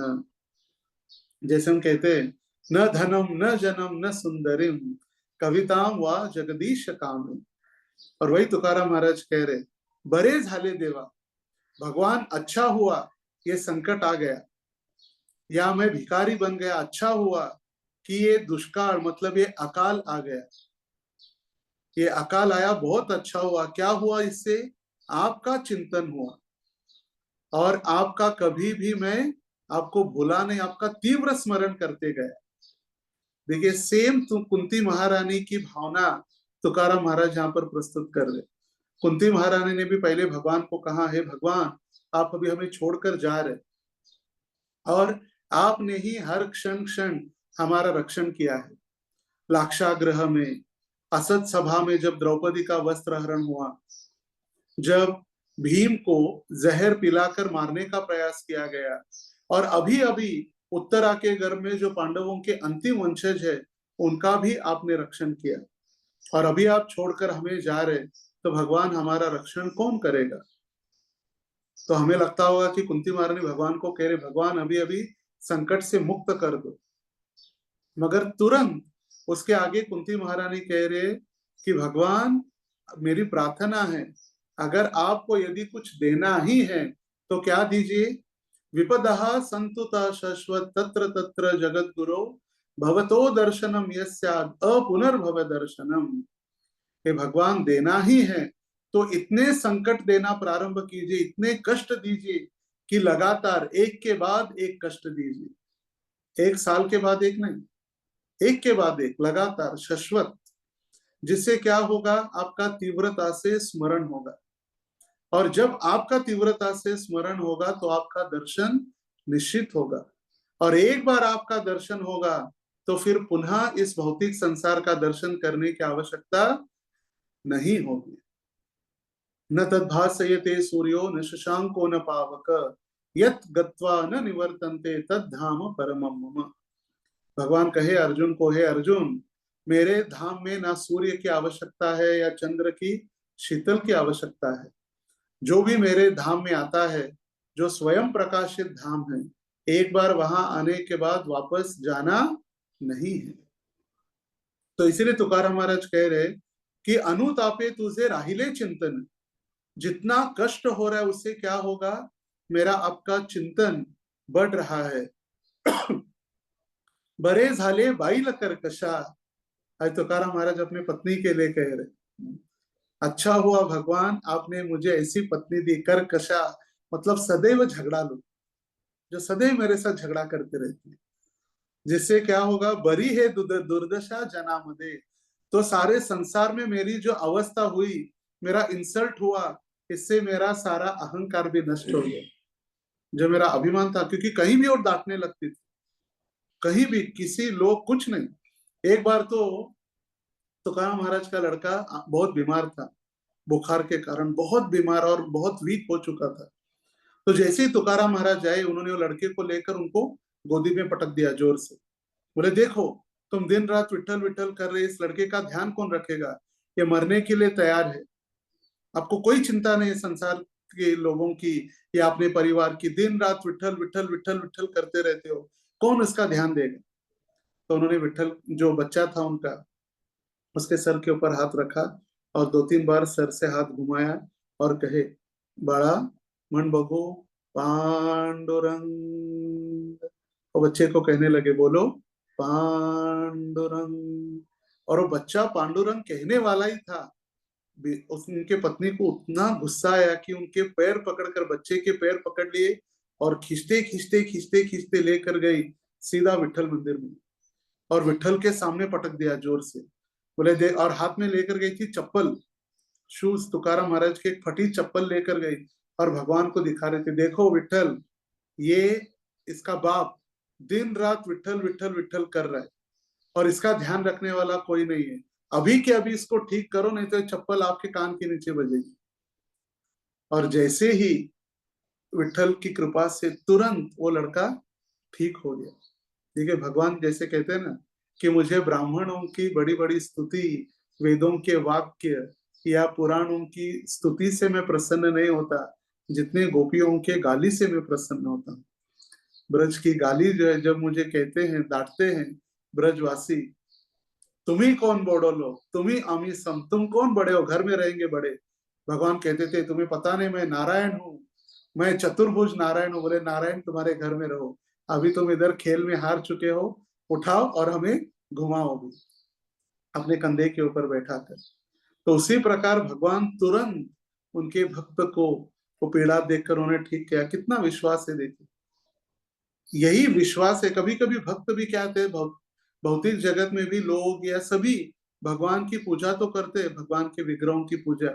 जैसे हम कहते हैं न धनम न जनम न सुंदरिम कविताम वा जगदीश काम। और वही तुकाराम महाराज कह रहे बरे झाले देवा, भगवान अच्छा हुआ ये संकट आ गया या मैं भिखारी बन गया, अच्छा हुआ कि ये दुष्काल मतलब ये अकाल आ गया, ये अकाल आया बहुत अच्छा हुआ। क्या हुआ इससे, आपका चिंतन हुआ और आपका कभी भी मैं आपको भूला नहीं, आपका तीव्र स्मरण करते गया। देखिए सेम कुंती महारानी की भावना तुकाराम महाराज यहाँ पर प्रस्तुत कर रहे। कुंती महारानी ने भी पहले भगवान को कहा है भगवान आप अभी हमें छोड़कर जा रहे और आपने ही हर क्षण क्षण हमारा रक्षण किया है। लाक्षागृह में, असत सभा में जब द्रौपदी का वस्त्र हरण हुआ, जब भीम को जहर पिलाकर मारने का प्रयास किया गया और अभी अभी उत्तरा के गर्भ में जो पांडवों के अंतिम वंशज है उनका भी आपने रक्षण किया और अभी आप छोड़कर हमें जा रहे, तो भगवान हमारा रक्षण कौन करेगा। तो हमें लगता होगा कि कुंती महारानी भगवान को कह रहे भगवान अभी अभी संकट से मुक्त कर दो, मगर तुरंत उसके आगे कुंती महारानी कह रहे कि भगवान मेरी प्रार्थना है अगर आपको यदि कुछ देना ही है तो क्या दीजिए। विपदहा संतुता शश्वत तत्र तत्र जगत गुरो भवतो दर्शनम यस्याद अपुनर्भव दर्शनम। हे भगवान देना ही है तो इतने संकट देना प्रारंभ कीजिए, इतने कष्ट दीजिए कि लगातार एक के बाद एक कष्ट दीजिए, एक साल के बाद एक नहीं, एक के बाद एक लगातार शाश्वत, जिससे क्या होगा आपका तीव्रता से स्मरण होगा और जब आपका तीव्रता से स्मरण होगा तो आपका दर्शन निश्चित होगा और एक बार आपका दर्शन होगा तो फिर पुनः इस भौतिक संसार का दर्शन करने की आवश्यकता नहीं होगी। न तद्भासयते सूर्यो न शशांको न पावक यत् गत्वा न निवर्तन्ते तद्धाम परमं मम। भगवान कहे अर्जुन को, हे अर्जुन मेरे धाम में ना सूर्य की आवश्यकता है या चंद्र की शीतल की आवश्यकता है, जो भी मेरे धाम में आता है जो स्वयं प्रकाशित धाम है, एक बार वहां आने के बाद वापस जाना नहीं है। तो इसीलिए तुकाराम महाराज कह रहे कि अनुतापे तुझे राहिले चिंतन, जितना कष्ट हो रहा है उससे क्या होगा, मेरा आपका चिंतन बढ़ रहा है। बरे झाले बाईल कर्कशा, आज तुकाराम महाराज अपने पत्नी के लिए कह रहे, अच्छा हुआ भगवान आपने मुझे ऐसी पत्नी दी, कर कशा मतलब सदैव झगड़ालू, जो सदैव मेरे साथ झगड़ा करते रहती है। जिससे क्या होगा, बरी है दुर्दशा जनामदे, तो सारे संसार में मेरी जो अवस्था हुई, मेरा इंसल्ट हुआ, इससे मेरा सारा अहंकार भी नष्ट हो गया, जो मेरा अभिमान था, क्योंकि कहीं भी और डांटने लगती थी, कहीं भी किसी लोग कुछ नहीं। एक बार तो तुकाराम महाराज का लड़का बहुत बीमार था, बुखार के कारण बहुत बीमार और बहुत वीक हो चुका था। तो जैसे ही तुकाराम महाराज आए, उन्होंने वो लड़के को लेकर उनको गोदी में पटक दिया जोर से। बोले देखो, तुम दिन रात विठल विठल कर रहे, इस लड़के का ध्यान कौन रखेगा, ये मरने के लिए तैयार है, आपको कोई चिंता नहीं संसार के लोगों की या अपने परिवार की, दिन रात विठल विठल विठल विठल करते रहते हो, कौन इसका ध्यान देगा। तो उन्होंने विठल जो बच्चा था उनका, उसके सर के ऊपर हाथ रखा और 2-3 बार सर से हाथ घुमाया और कहे, बड़ा मन बगो पांडुरंग। और बच्चे को कहने लगे, बोलो पांडुरंग। और वो बच्चा पांडुरंग कहने वाला ही था। उनके पत्नी को उतना गुस्सा आया कि उनके पैर पकड़कर, बच्चे के पैर पकड़ लिए और खींचते खींचते खींचते खींचते लेकर गई सीधा विठल मंदिर में, और विठल के सामने पटक दिया जोर से। बोले दे, और हाथ में लेकर गई थी चप्पल, शूज, तुकाराम महाराज की एक फटी चप्पल लेकर गई और भगवान को दिखा रहे थे, देखो विठल, ये इसका बाप दिन रात विठल विठल विठल कर रहा है और इसका ध्यान रखने वाला कोई नहीं है, अभी के अभी इसको ठीक करो, नहीं तो चप्पल आपके कान के नीचे बजेगी। और जैसे ही विठल की कृपा से तुरंत वो लड़का ठीक हो गया। देखिए, भगवान जैसे कहते हैं ना कि मुझे ब्राह्मणों की बड़ी बड़ी स्तुति, वेदों के वाक्य या पुराणों की स्तुति से मैं प्रसन्न नहीं होता, जितने गोपियों के गाली से मैं प्रसन्न होता हूँ। ब्रज की गाली जो है, जब मुझे कहते हैं, डांटते हैं ब्रजवासी, तुम ही कौन बड़ो लोग, तुम ही आमी सम, तुम कौन बड़े हो, घर में रहेंगे बड़े। भगवान कहते थे, तुम्हें पता नहीं मैं नारायण हूँ, मैं चतुर्भुज नारायण हूँ। बोले नारायण तुम्हारे घर में रहो, अभी तुम इधर खेल में हार चुके हो, उठाओ और हमें घुमाओ भी अपने कंधे के ऊपर बैठा कर। तो उसी प्रकार भगवान तुरंत उनके भक्त को वो पीड़ा देखकर उन्हें ठीक किया। कितना विश्वास है, देखिए, यही विश्वास है। कभी कभी भक्त भी क्या थे, भौतिक जगत में भी लोग या सभी भगवान की पूजा तो करते हैं, भगवान के विग्रहों की पूजा,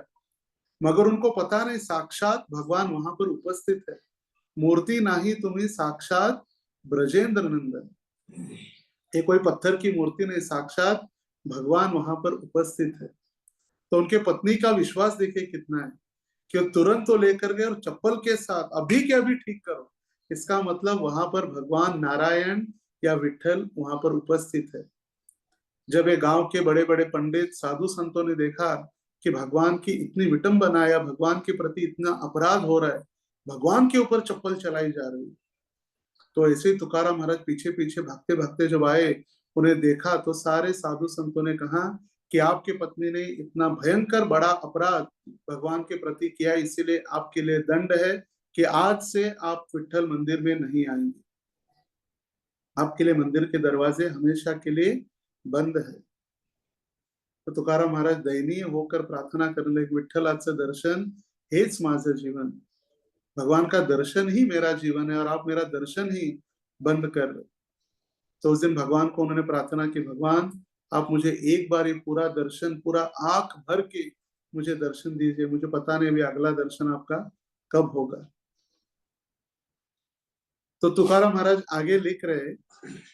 मगर उनको पता नहीं साक्षात भगवान वहां पर उपस्थित है। मूर्ति नाही तुम्ही साक्षात ब्रजेंद्र नंदन, ये कोई पत्थर की मूर्ति नहीं, साक्षात भगवान वहां पर उपस्थित है। तो उनके पत्नी का विश्वास देखिए कितना है कि तुरंत तो लेकर गए और चप्पल के साथ अभी के अभी ठीक करो। इसका मतलब वहां पर भगवान नारायण या विठल वहां पर उपस्थित है। जब ये गांव के बड़े बड़े पंडित साधु संतों ने देखा कि भगवान की इतनी विटंबना या भगवान के प्रति इतना अपराध हो रहा है, भगवान के ऊपर चप्पल चलाई जा रही है, तो ऐसे ही तुकाराम महाराज पीछे पीछे भागते भागते जब आए, उन्हें देखा तो सारे साधु संतों ने कहा कि आपके पत्नी ने इतना भयंकर बड़ा अपराध भगवान के प्रति किया, इसीलिए आपके लिए दंड है कि आज से आप विठल मंदिर में नहीं आएंगे, आपके लिए मंदिर के दरवाजे हमेशा के लिए बंद है। तो तुकाराम महाराज दयनीय होकर प्रार्थना करने लगे, विठ्ठलाचं दर्शन हेच माझं जीवन, भगवान का दर्शन ही मेरा जीवन है और आप मेरा दर्शन ही बंद कर रहे। तो उस दिन भगवान को उन्होंने प्रार्थना की, भगवान आप मुझे एक बार ये पूरा दर्शन, पूरा आंख भर के मुझे दर्शन दीजिए, मुझे पता नहीं अभी अगला दर्शन आपका कब होगा। तो तुकाराम महाराज आगे लिख रहे,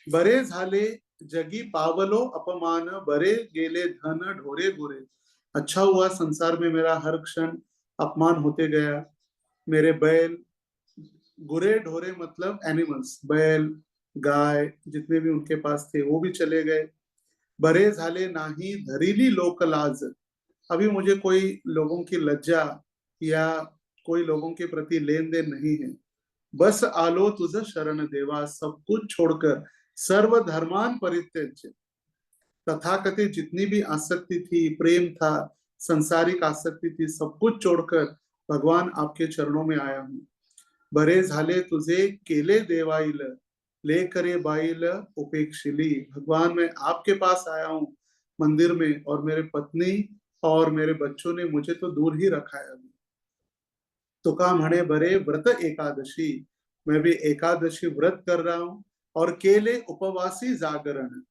बरे झाले जगी पावलो अपमान, बरे गेले धन ढोरे गुरे। अच्छा हुआ संसार में मेरा हर क्षण अपमान होते गया, मेरे बैल, गुरे ढोरे मतलब एनिमल्स, बैल गाय जितने भी उनके पास थे वो भी चले गए। बरे झाले नाही धरीली लोक लाज, अभी मुझे कोई लोगों की लज्जा या कोई लोगों के प्रति लेन देन नहीं है। बस आलो तुझ शरण देवा, सब कुछ छोड़कर सर्व धर्मान परित्यज्य, तथाकथित जितनी भी आसक्ति थी, प्रेम था, संसारिक आसक्ति थी, सब कुछ छोड़कर भगवान आपके चरणों में आया हूँ। बरे झाले तुझे केले देवाईल, ले करे बाईल उपेक्षिली, भगवान मैं आपके पास आया हूँ, मंदिर में, और मेरे पत्नी और मेरे बच्चों ने मुझे तो दूर ही रखा है अभी। तुका म्हणे बरे व्रत एकादशी, मैं भी एकादशी व्रत कर रहा हूँ, और केले उपवासी जागरण।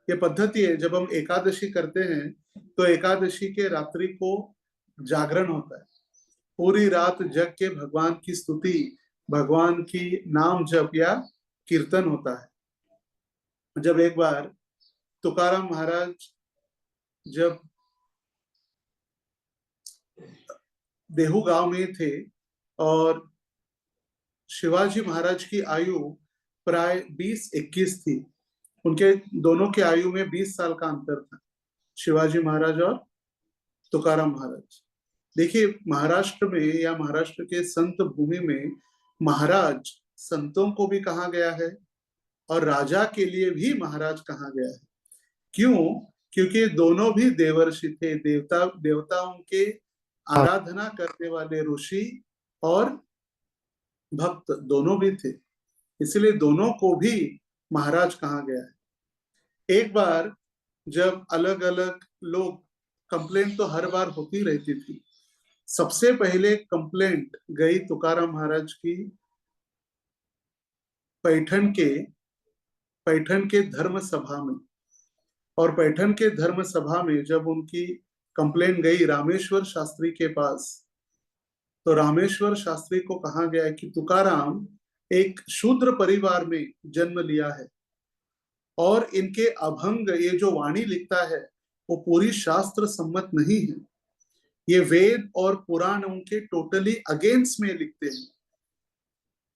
ये पद्धति है, जब हम एकादशी करते हैं तो एकादशी के रात्रि को जागरण होता है, पूरी रात जग के भगवान की स्तुति, भगवान की नाम जप या कीर्तन होता है। जब एक बार तुकाराम महाराज जब देहू गांव में थे, और शिवाजी महाराज की आयु प्राय 20-21 थी, उनके दोनों के आयु में 20 साल का अंतर था, शिवाजी महाराज और तुकाराम महाराज। देखिए, महाराष्ट्र में या महाराष्ट्र के संत भूमि में महाराज संतों को भी कहा गया है और राजा के लिए भी महाराज कहा गया है। क्यों? क्योंकि दोनों भी देवर्षि थे, देवताओं के आराधना करने वाले ऋषि और भक्त दोनों भी थे, इसलिए दोनों को भी महाराज कहा गया है। एक बार जब अलग अलग लोग, कंप्लेंट तो हर बार होती रहती थी, सबसे पहले कंप्लेंट गई तुकाराम महाराज की पैठन के धर्म सभा में, और पैठन के धर्म सभा में जब उनकी कंप्लेंट गई रामेश्वर शास्त्री के पास, तो रामेश्वर शास्त्री को कहा गया कि तुकाराम एक शूद्र परिवार में जन्म लिया है, और इनके अभंग, ये जो वाणी लिखता है वो पूरी शास्त्र सम्मत नहीं है, ये वेद और पुराणों के टोटली अगेंस्ट में लिखते हैं,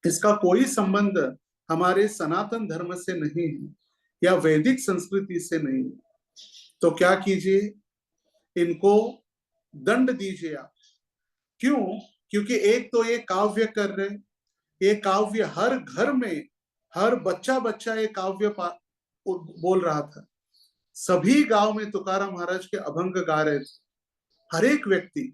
इसका कोई संबंध हमारे सनातन धर्म से नहीं है या वैदिक संस्कृति से नहीं है। तो क्या कीजिए, इनको दंड दीजिए आप। क्यों? क्योंकि एक तो ये काव्य कर रहे, ये काव्य हर घर में, हर बच्चा ये काव्य बोल रहा था, सभी गांव में तुकाराम महाराज के अभंग गा रहे थे, हर एक व्यक्ति।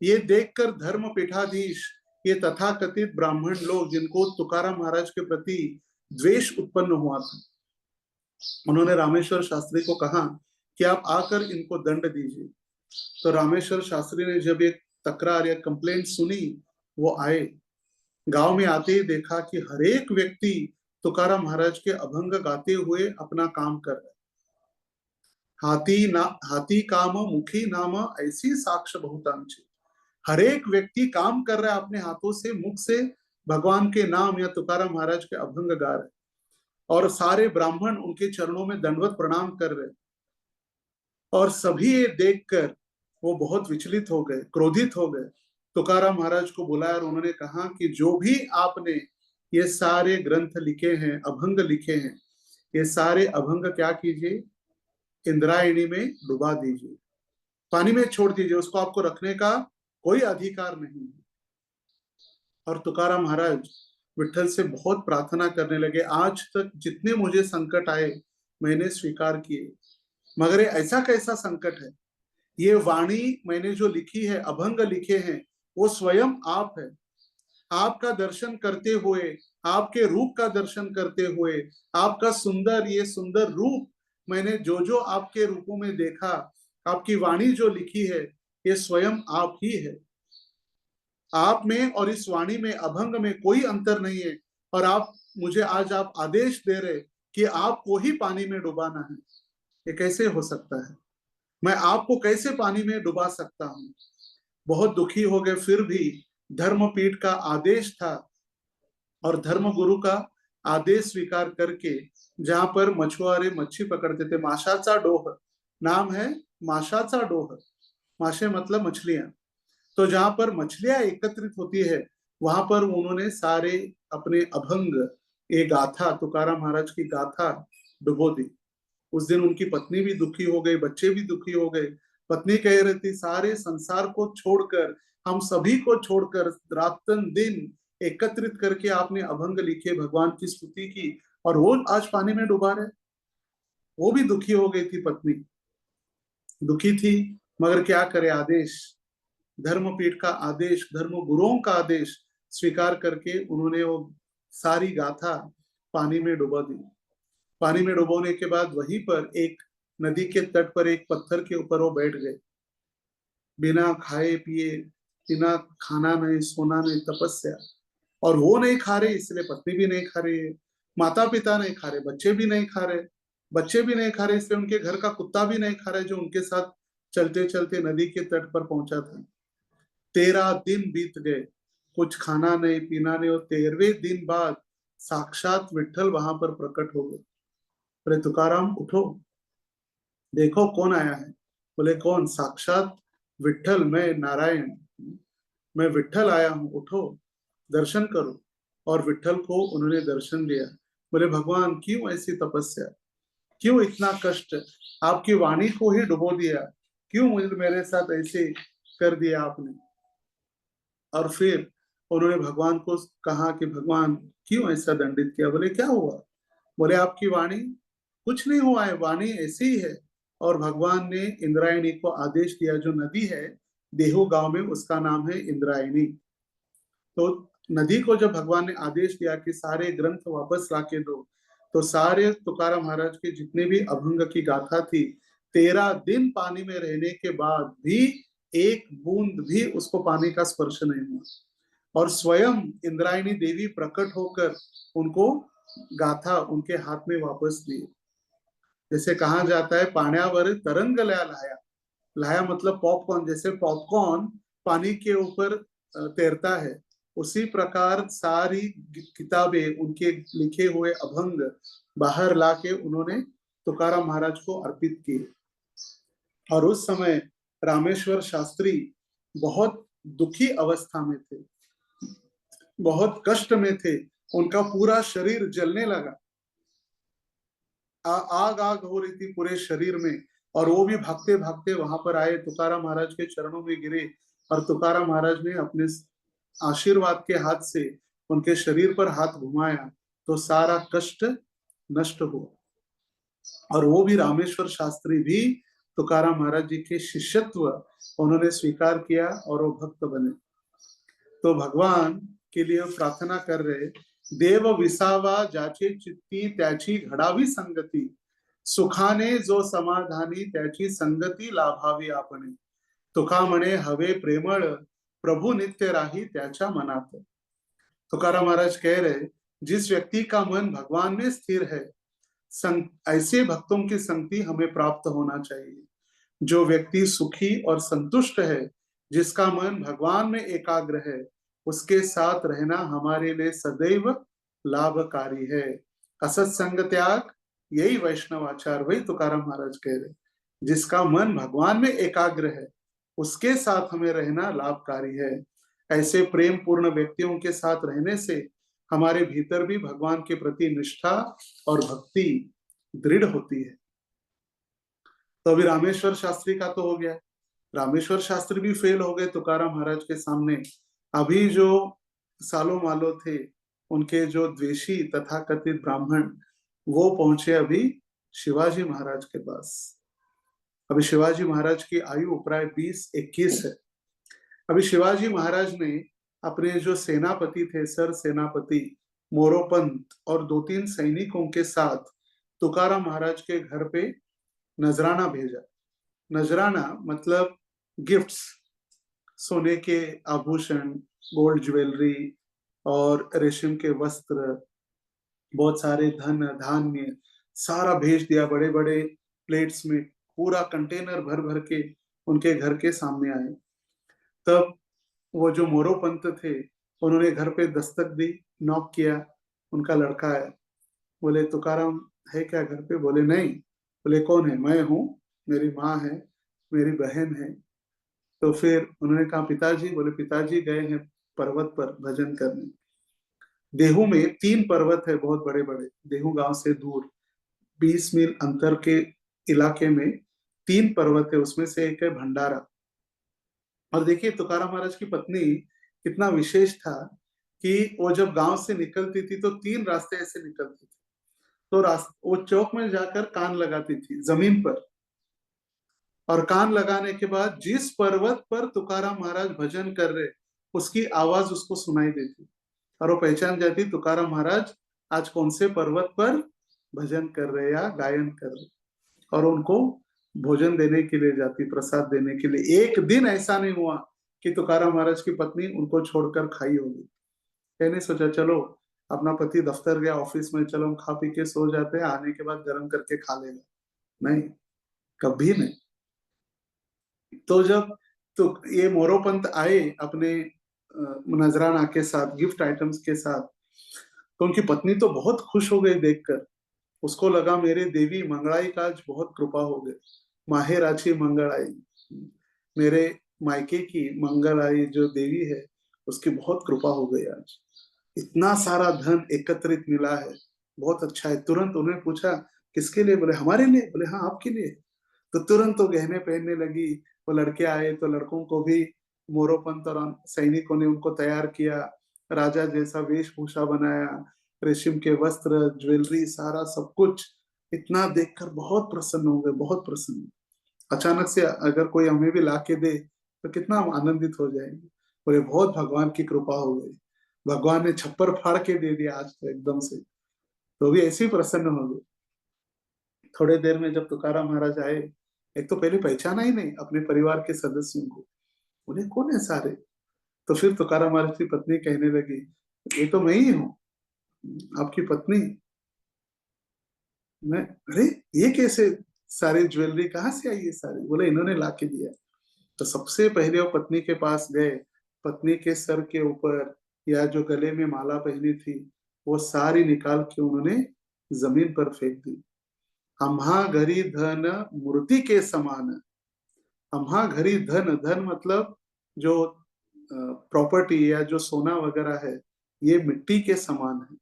ये देखकर धर्म पीठाधीश, ये तथाकथित ब्राह्मण लोग जिनको तुकाराम महाराज के प्रति द्वेष उत्पन्न हुआ था, उन्होंने रामेश्वर शास्त्री को कहा कि आप आकर इनको दंड दीजिए। तो रामेश्वर शास्त्री ने जब एक तकरार या कंप्लेंट सुनी, वो आए, गांव में आते ही देखा कि हर एक व्यक्ति तुकाराम महाराज के अभंग गाते हुए अपना काम कर रहे। हाथी काम मुखी नाम ऐसी साक्ष बहुतांची, हर एक व्यक्ति काम कर रहा है, अपने हाथों से, मुख से भगवान के नाम या तुकाराम महाराज के अभंग गा रहे, और सारे ब्राह्मण उनके चरणों में दंडवत प्रणाम कर रहे, और सभी ये देखकर वो बहुत विचलित हो गए, क्रोधित हो गए। तुकाराम महाराज को बुलाया और उन्होंने कहा कि जो भी आपने ये सारे ग्रंथ लिखे हैं, अभंग लिखे हैं, ये सारे अभंग क्या कीजिए, इंद्रायणी में डुबा दीजिए, पानी में छोड़ दीजिए, उसको आपको रखने का कोई अधिकार नहीं है। और तुकाराम महाराज विठल से बहुत प्रार्थना करने लगे, आज तक जितने मुझे संकट आए मैंने स्वीकार किए, मगर ऐसा कैसा संकट है, ये वाणी मैंने जो लिखी है, अभंग लिखे हैं, वो स्वयं आप है। आपका दर्शन करते हुए, आपके रूप का दर्शन करते हुए, आपका सुंदर, ये सुंदर रूप मैंने जो जो आपके रूपों में देखा, आपकी वाणी जो लिखी है, ये स्वयं आप ही है। आप में और इस वाणी में, अभंग में कोई अंतर नहीं है, और आप मुझे आज आप आदेश दे रहे कि आपको ही पानी में डुबाना है। ये कैसे हो सकता है? मैं आपको कैसे पानी में डुबा सकता हूं? बहुत दुखी हो गए। फिर भी धर्मपीठ का आदेश था, और धर्म गुरु का आदेश स्वीकार करके, जहां पर मछुआरे मच्छी पकड़ते थे, माशाचा डोह नाम है, माशाचा डोह, माशे मतलब मछलियां, तो जहां पर मछलियां एकत्रित होती है, वहां पर उन्होंने सारे अपने अभंग, ये गाथा, तुकाराम महाराज की गाथा डुबो दी। उस दिन उनकी पत्नी भी दुखी हो गई, बच्चे भी दुखी हो गए। पत्नी कह रही थी, सारे संसार को छोड़कर, हम सभी को छोड़कर, रातन दिन एकत्रित करके आपने अभंग लिखे, भगवान की स्तुति की, और वो आज पानी में डुबा रहे। वो भी दुखी हो गई थी, पत्नी दुखी थी, मगर क्या करे, आदेश, धर्मपीठ का आदेश, धर्म गुरुओं का आदेश स्वीकार करके उन्होंने वो सारी गाथा पानी में डुबा दी। पानी में डुबोने के बाद वहीं पर एक नदी के तट पर एक पत्थर के ऊपर वो बैठ गए, बिना खाए पिए, बिना खाना नहीं सोना नहीं, तपस्या। और वो नहीं खा रहे इसलिए पत्नी भी नहीं खा रही है, माता पिता नहीं खा रहे, बच्चे भी नहीं खा रहे, बच्चे भी नहीं खा रहे इसलिए उनके घर का कुत्ता भी नहीं खा रहे जो उनके साथ चलते चलते नदी के तट पर पहुंचा था। 13 दिन बीत गए, कुछ खाना नहीं पीना नहीं, और 13वें दिन बाद साक्षात विठ्ठल वहां पर प्रकट हो गए। बोले तुकाराम उठो, देखो कौन आया है। बोले कौन? साक्षात विठ्ठल, मैं नारायण, मैं विठ्ठल आया हूँ, उठो दर्शन करो। और विठ्ठल को उन्होंने दर्शन दिया। बोले भगवान क्यों ऐसी तपस्या, क्यों इतना कष्ट, आपकी वाणी को ही डुबो दिया, क्यों मेरे साथ ऐसे कर दिया आपने। और फिर उन्होंने भगवान को कहा कि भगवान क्यों ऐसा दंडित किया। बोले क्या हुआ? बोले आपकी वाणी, कुछ नहीं हुआ है, वाणी ऐसी ही है। और भगवान ने इंद्रायणी को आदेश दिया, जो नदी है देहू गांव में उसका नाम है इंद्रायणी। तो नदी को जब भगवान ने आदेश दिया कि सारे ग्रंथ वापस लाके दो, तो सारे तुकाराम महाराज के जितने भी अभंग की गाथा थी, 13 दिन पानी में रहने के बाद भी एक बूंद भी उसको पानी का स्पर्श नहीं हुआ। और स्वयं इंद्रायणी देवी प्रकट होकर उनको गाथा उनके हाथ में वापस दी। जैसे कहा जाता है पाण्यावर तरंग लाया, लाया मतलब पॉपकॉर्न, जैसे पॉपकॉर्न पानी के ऊपर तैरता है, उसी प्रकार सारी किताबें उनके लिखे हुए अभंग बाहर लाके उन्होंने तुकाराम महाराज को अर्पित किए। और उस समय रामेश्वर शास्त्री बहुत दुखी अवस्था में थे, बहुत कष्ट में थे, उनका पूरा शरीर जलने लगा, आग आग हो रही थी पूरे शरीर में। और वो भी भागते भागते वहां पर आए, तुकाराम महाराज के चरणों में गिरे, और तुकाराम महाराज ने अपने आशीर्वाद के हाथ से उनके शरीर पर हाथ घुमाया, तो सारा कष्ट नष्ट हुआ। और वो भी रामेश्वर शास्त्री भी तुकाराम महाराज जी के शिष्यत्व उन्होंने स्वीकार किया और वो भक्त बने। तो भगवान के लिए प्रार्थना कर रहे, देव विसावा जाचे चित्ती त्याची घडावी संगती, सुखाने जो समाधानी त्याची संगती लाभावी आपणे, तुका म्हणे हवे प्रेमळ प्रभु नित्य राही त्याच्या मनात। तुकाराम महाराज कह रहे, जिस व्यक्ति का मन भगवान में स्थिर है, ऐसे भक्तों की संगति हमें प्राप्त होना चाहिए। जो व्यक्ति सुखी और संतुष्ट है, जिसका मन भगवान में एकाग्र है, उसके साथ रहना हमारे लिए सदैव लाभकारी है। असत संग त्याग यही वैष्णवाचार, वही तुकाराम महाराज कह रहे, जिसका मन भगवान में एकाग्र है उसके साथ हमें रहना लाभकारी है। ऐसे प्रेम पूर्ण व्यक्तियों के साथ रहने से हमारे भीतर भी भगवान के प्रति निष्ठा और भक्ति दृढ़ होती है। तो अभी रामेश्वर शास्त्री का तो हो गया, रामेश्वर शास्त्री भी फेल हो गए तुकाराम महाराज के सामने। अभी जो सालों मालो थे उनके जो द्वेषी तथा कथित ब्राह्मण, वो पहुंचे अभी शिवाजी महाराज के पास। अभी शिवाजी महाराज की आयु प्राय 20-21 है। अभी शिवाजी महाराज ने अपने जो सेनापति थे, सर सेनापति मोरोपंत और 2-3 सैनिकों के साथ तुकाराम महाराज के घर पे नजराना भेजा। नजराना मतलब गिफ्ट्स, सोने के आभूषण, गोल्ड ज्वेलरी और रेशम के वस्त्र, बहुत सारे धन धान्य सारा भेज दिया। बड़े बड़े प्लेट्स में पूरा कंटेनर भर भर के उनके घर के सामने आए। तब वो जो मोरोपंत थे उन्होंने घर पे दस्तक दी, नॉक किया, उनका लड़का आया। बोले तुकाराम है क्या घर पे? बोले नहीं। बोले कौन है? मैं हूँ, मेरी माँ है, मेरी बहन है। तो फिर उन्होंने कहा पिताजी? बोले पिताजी गए हैं पर्वत पर भजन करने। देहू में 3 पर्वत है बहुत बड़े बड़े, देहू गांव से दूर 20 मील अंतर के इलाके में 3 पर्वत है, उसमें से एक है भंडारा। और देखिए तुकाराम महाराज की पत्नी कितना विशेष था कि वो जब गांव से निकलती थी तो 3 रास्ते ऐसे निकलते थे। तो वो चौक में जाकर कान लगाती थी जमीन पर, और कान लगाने के बाद जिस पर्वत पर तुकाराम महाराज भजन कर रहे उसकी आवाज उसको सुनाई देती, और वो पहचान जाती तुकाराम महाराज आज कौन से पर्वत पर भजन कर रहे या गायन कर रहे। और उनको भोजन देने के लिए जाती, प्रसाद देने के लिए। एक दिन ऐसा नहीं हुआ कि तुकाराम महाराज की पत्नी उनको छोड़कर खाई होगी। मैंने सोचा चलो अपना पति दफ्तर गया, ऑफिस में, चलो हम खा पी के सो जाते हैं, आने के बाद गर्म करके खा लेगा। नहीं, कभी नहीं। तो जब तो ये मोरोपंत आए अपने नजराना के साथ, गिफ्ट आइटम्स के साथ, तो उनकी पत्नी तो बहुत खुश हो गई देखकर। उसको लगा मेरे देवी मंगड़ाई का आज बहुत कृपा हो गई, माहे राची मंगड़ाई, मेरे मायके की मंगड़ाई जो देवी है उसकी बहुत कृपा हो गई आज, इतना सारा धन एकत्रित मिला है, बहुत अच्छा है। तुरंत उन्हें पूछा किसके लिए? बोले हमारे लिए। बोले हाँ आपके लिए। तो तुरंत तो गहने पहनने लगी। वो लड़के आए तो लड़कों को भी मोरोपंत और सैनिकों ने उनको तैयार किया, राजा जैसा वेशभूषा बनाया, रेशम के वस्त्र, ज्वेलरी, सारा सब कुछ। इतना देखकर बहुत प्रसन्न हो गए, बहुत प्रसन्न। अचानक से अगर कोई हमें भी ला के दे तो कितना हम आनंदित हो जाएंगे। बोले बहुत भगवान की कृपा हो गई, भगवान ने छप्पर फाड़ के दे दिया आज तो एकदम से। तो भी ऐसे ही प्रसन्न हो गए। थोड़े देर में जब तुकाराम महाराज आए, एक तो पहले पहचाना ही नहीं अपने परिवार के सदस्यों को, उन्हें कौन है सारे? तो फिर तुकाराम महाराज की पत्नी कहने लगी ये तो मैं ही हूँ, आपकी पत्नी। मैं, अरे ये कैसे सारी ज्वेलरी कहाँ से आई है सारी? बोले इन्होंने ला के दिया। तो सबसे पहले वो पत्नी के पास गए, पत्नी के सर के ऊपर या जो गले में माला पहनी थी वो सारी निकाल के उन्होंने जमीन पर फेंक दी। अम्हा घरी धन मूर्ति के समान। अम्हा घरी धन, धन मतलब जो प्रॉपर्टी या जो सोना वगैरह है, ये मिट्टी के समान है।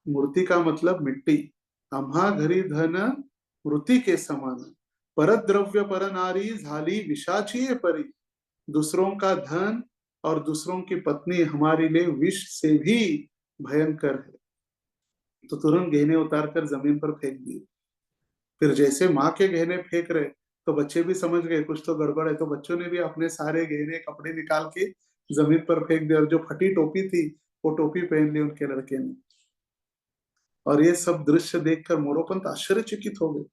मूर्ति का मतलब मिट्टी। अम्हा घरी धन मूर्ति के समान, परद्रव्य पर नारी झाली विषाची परी। दूसरों का धन और दूसरों की पत्नी हमारे लिए विष से भी भयंकर है। तो तुरंत गहने उतार कर जमीन पर फेंक दिए। फिर जैसे माँ के गहने फेंक रहे तो बच्चे भी समझ गए कुछ तो गड़बड़ है, तो बच्चों ने भी अपने सारे गहने कपड़े निकाल के जमीन पर फेंक दिए, और जो फटी टोपी थी वो टोपी पहन ली उनके लड़के ने। और ये सब दृश्य देखकर मोरोपंत आश्चर्यचकित हो गए।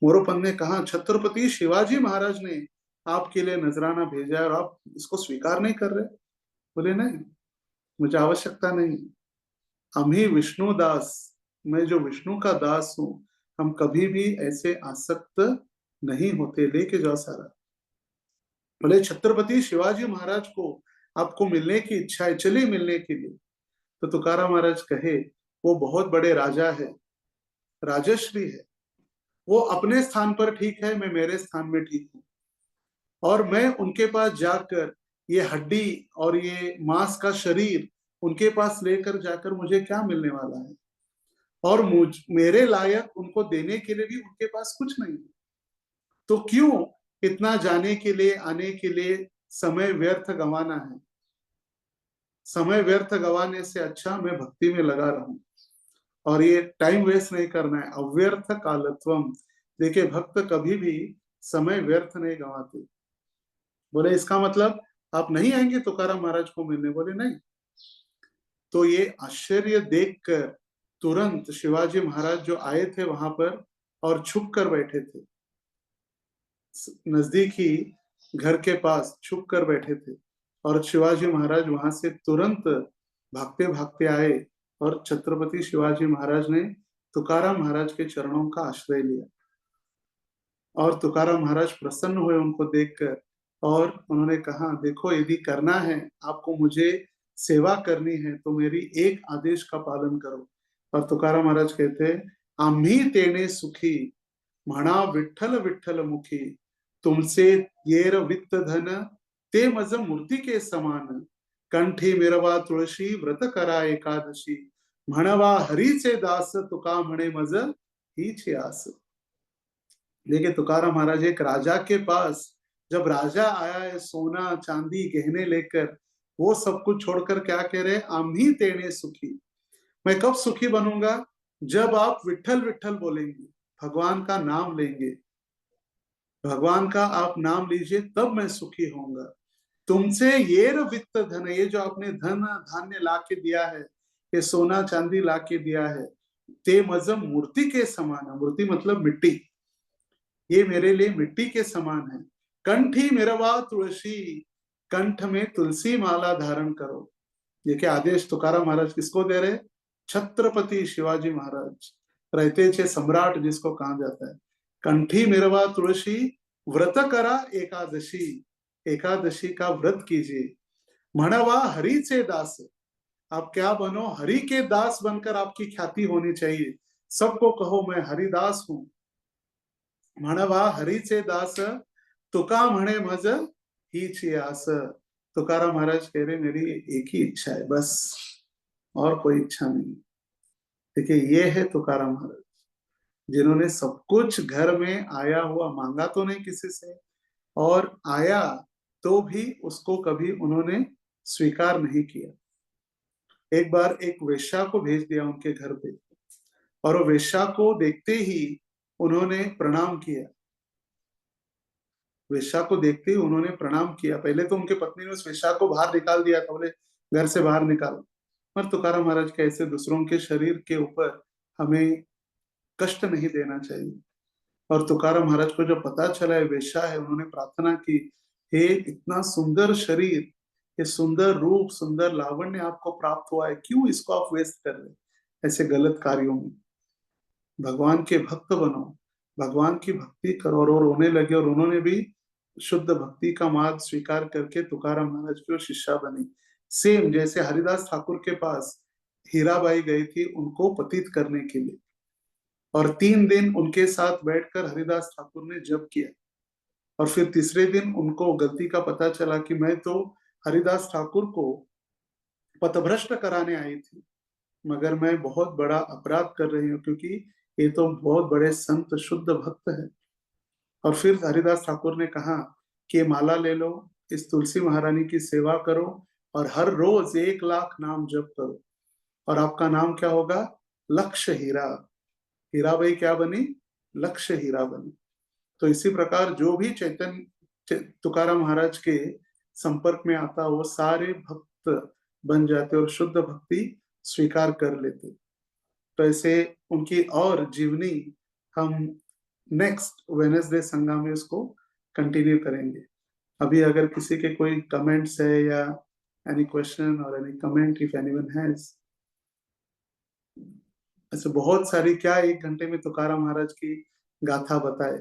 मोरोपंत ने कहा छत्रपति शिवाजी महाराज ने आपके लिए नजराना भेजा है और आप इसको स्वीकार नहीं कर रहे? बोले नहीं, मुझे आवश्यकता नहीं। हम ही विष्णु दास, मैं जो विष्णु का दास हूं, हम कभी भी ऐसे आसक्त नहीं होते, लेके जाओ सारा। बोले छत्रपति शिवाजी महाराज को आपको मिलने की इच्छा है, चलिए मिलने के लिए। तो तुकाराम महाराज कहे वो बहुत बड़े राजा है, राजश्री है, वो अपने स्थान पर ठीक है, मैं मेरे स्थान में ठीक हूँ। और मैं उनके पास जाकर ये हड्डी और ये मांस का शरीर उनके पास लेकर जाकर मुझे क्या मिलने वाला है? और मेरे लायक उनको देने के लिए भी उनके पास कुछ नहीं। तो क्यों इतना जाने के लिए, आने के लिए समय व्यर्थ गंवाना है? समय व्यर्थ गंवाने से अच्छा मैं भक्ति में लगा रहूं, और ये टाइम वेस्ट नहीं करना है। अव्यर्थ कालत्वम, देखिए भक्त कभी भी समय व्यर्थ नहीं गंवाते। बोले इसका मतलब आप नहीं आएंगे तुकाराम महाराज को मिलने? बोले नहीं। तो ये आश्चर्य देखकर तुरंत शिवाजी महाराज जो आए थे वहां पर और छुप कर बैठे थे, नजदीकी घर के पास छुप कर बैठे थे, और शिवाजी महाराज वहां से तुरंत भागते भागते आए और छत्रपति शिवाजी महाराज ने तुकाराम महाराज के चरणों का आश्रय लिया। और तुकाराम महाराज प्रसन्न हुए उनको देखकर, और उन्होंने कहा देखो यदि करना है आपको, मुझे सेवा करनी है, तो मेरी एक आदेश का पालन करो। और तुकाराम महाराज कहते आम्ही तेने सुखी, म्हणा विठ्ठल विठ्ठल मुखी, तुमसे येर वित्त धन ते मज मूर्ति के समान, कंठी मिरवा तुळशी व्रत करा एकादशी, म्हणवा हरीचे दास तुका म्हणे मज हीच आस। देखिए तुकाराम महाराज एक राजा के पास, जब राजा आया है सोना चांदी गहने लेकर, वो सब कुछ छोड़कर क्या कह रहे? आम्ही तेने सुखी, मैं कब सुखी बनूंगा? जब आप विठ्ठल विठ्ठल बोलेंगे, भगवान का नाम लेंगे, भगवान का आप नाम लीजिए, तब मैं सुखी होऊंगा। तुमसे ये वित्त धन, ये जो आपने धन धान्य ला के दिया है, ये सोना चांदी ला के दिया है, ते मजम मूर्ति के समान, मूर्ति मतलब मिट्टी, ये मेरे लिए मिट्टी के समान है। कंठी मिरवा तुलसी, कंठ में तुलसी माला धारण करो। ये क्या आदेश तुकाराम महाराज किसको दे रहे? छत्रपति शिवाजी महाराज, रहते थे सम्राट जिसको कहा जाता है। कंठी मिरवा तुलसी, व्रत करा एकादशी, एकादशी का व्रत कीजिए। म्हणवा हरिचे दास, आप क्या बनो? हरि के दास बनकर आपकी ख्याति होनी चाहिए। सबको कहो मैं हरिदास हूं। म्हणवा हरिचे दास, तुका म्हणे मज हीची आस। तुकाराम महाराज कह रहे मेरी एक ही इच्छा है बस, और कोई इच्छा नहीं। देखिए ये है तुकाराम महाराज, जिन्होंने सब कुछ घर में आया हुआ, मांगा तो नहीं किसी से, और आया तो भी उसको कभी उन्होंने स्वीकार नहीं किया। एक बार एक वेश्या को भेज दिया उनके घर पे, और वो वेश्या को देखते ही उन्होंने प्रणाम किया। वेश्या को देखते ही उन्होंने प्रणाम किया। पहले तो उनके पत्नी ने उस वेश्या को बाहर निकाल दिया था, बोले घर से बाहर निकालो। पर तुकाराम महाराज के ऐसे दूसरों के शरीर के ऊपर हमें कष्ट नहीं देना चाहिए। और तुकाराम महाराज को जब पता चला है वेश्या है, उन्होंने प्रार्थना की, हे इतना सुंदर शरीर, ये सुंदर रूप, सुंदर लावण्य आपको प्राप्त हुआ है, क्यों इसको आप वेस्ट कर रहे ऐसे गलत कार्यों में? भगवान के भक्त बनो, भगवान की भक्ति करो। और रोने लगे, और उन्होंने भी शुद्ध भक्ति का मार्ग स्वीकार करके तुकाराम महाराज की शिष्या बनी। सेम जैसे हरिदास ठाकुर के पास हीराबाई गई थी उनको पतित करने के लिए, और 3 दिन उनके साथ बैठकर हरिदास ठाकुर ने जप किया। और फिर तीसरे दिन उनको गलती का पता चला कि मैं तो हरिदास ठाकुर को पथभ्रष्ट कराने आई थी, मगर मैं बहुत बड़ा अपराध कर रही हूँ, क्योंकि ये तो बहुत बड़े संत शुद्ध भक्त है। और फिर हरिदास ठाकुर ने कहा कि ये माला ले लो, इस तुलसी महारानी की सेवा करो, और हर रोज 1 लाख नाम जप करो, और आपका नाम क्या होगा? लक्ष्य हीरा। हीराबाई क्या बनी? लक्ष्य हीरा बनी। तो इसी प्रकार जो भी चैतन्य तुकाराम महाराज के संपर्क में आता, वो सारे भक्त बन जाते और शुद्ध भक्ति स्वीकार कर लेते। तो ऐसे उनकी और जीवनी हम नेक्स्ट वेडनेसडे संगा में उसको कंटिन्यू करेंगे। अभी अगर किसी के कोई कमेंट्स है या एनी क्वेश्चन और any comment if anyone has, ऐसे बहुत सारी, क्या 1 घंटे में तुकाराम महाराज की गाथा बताए।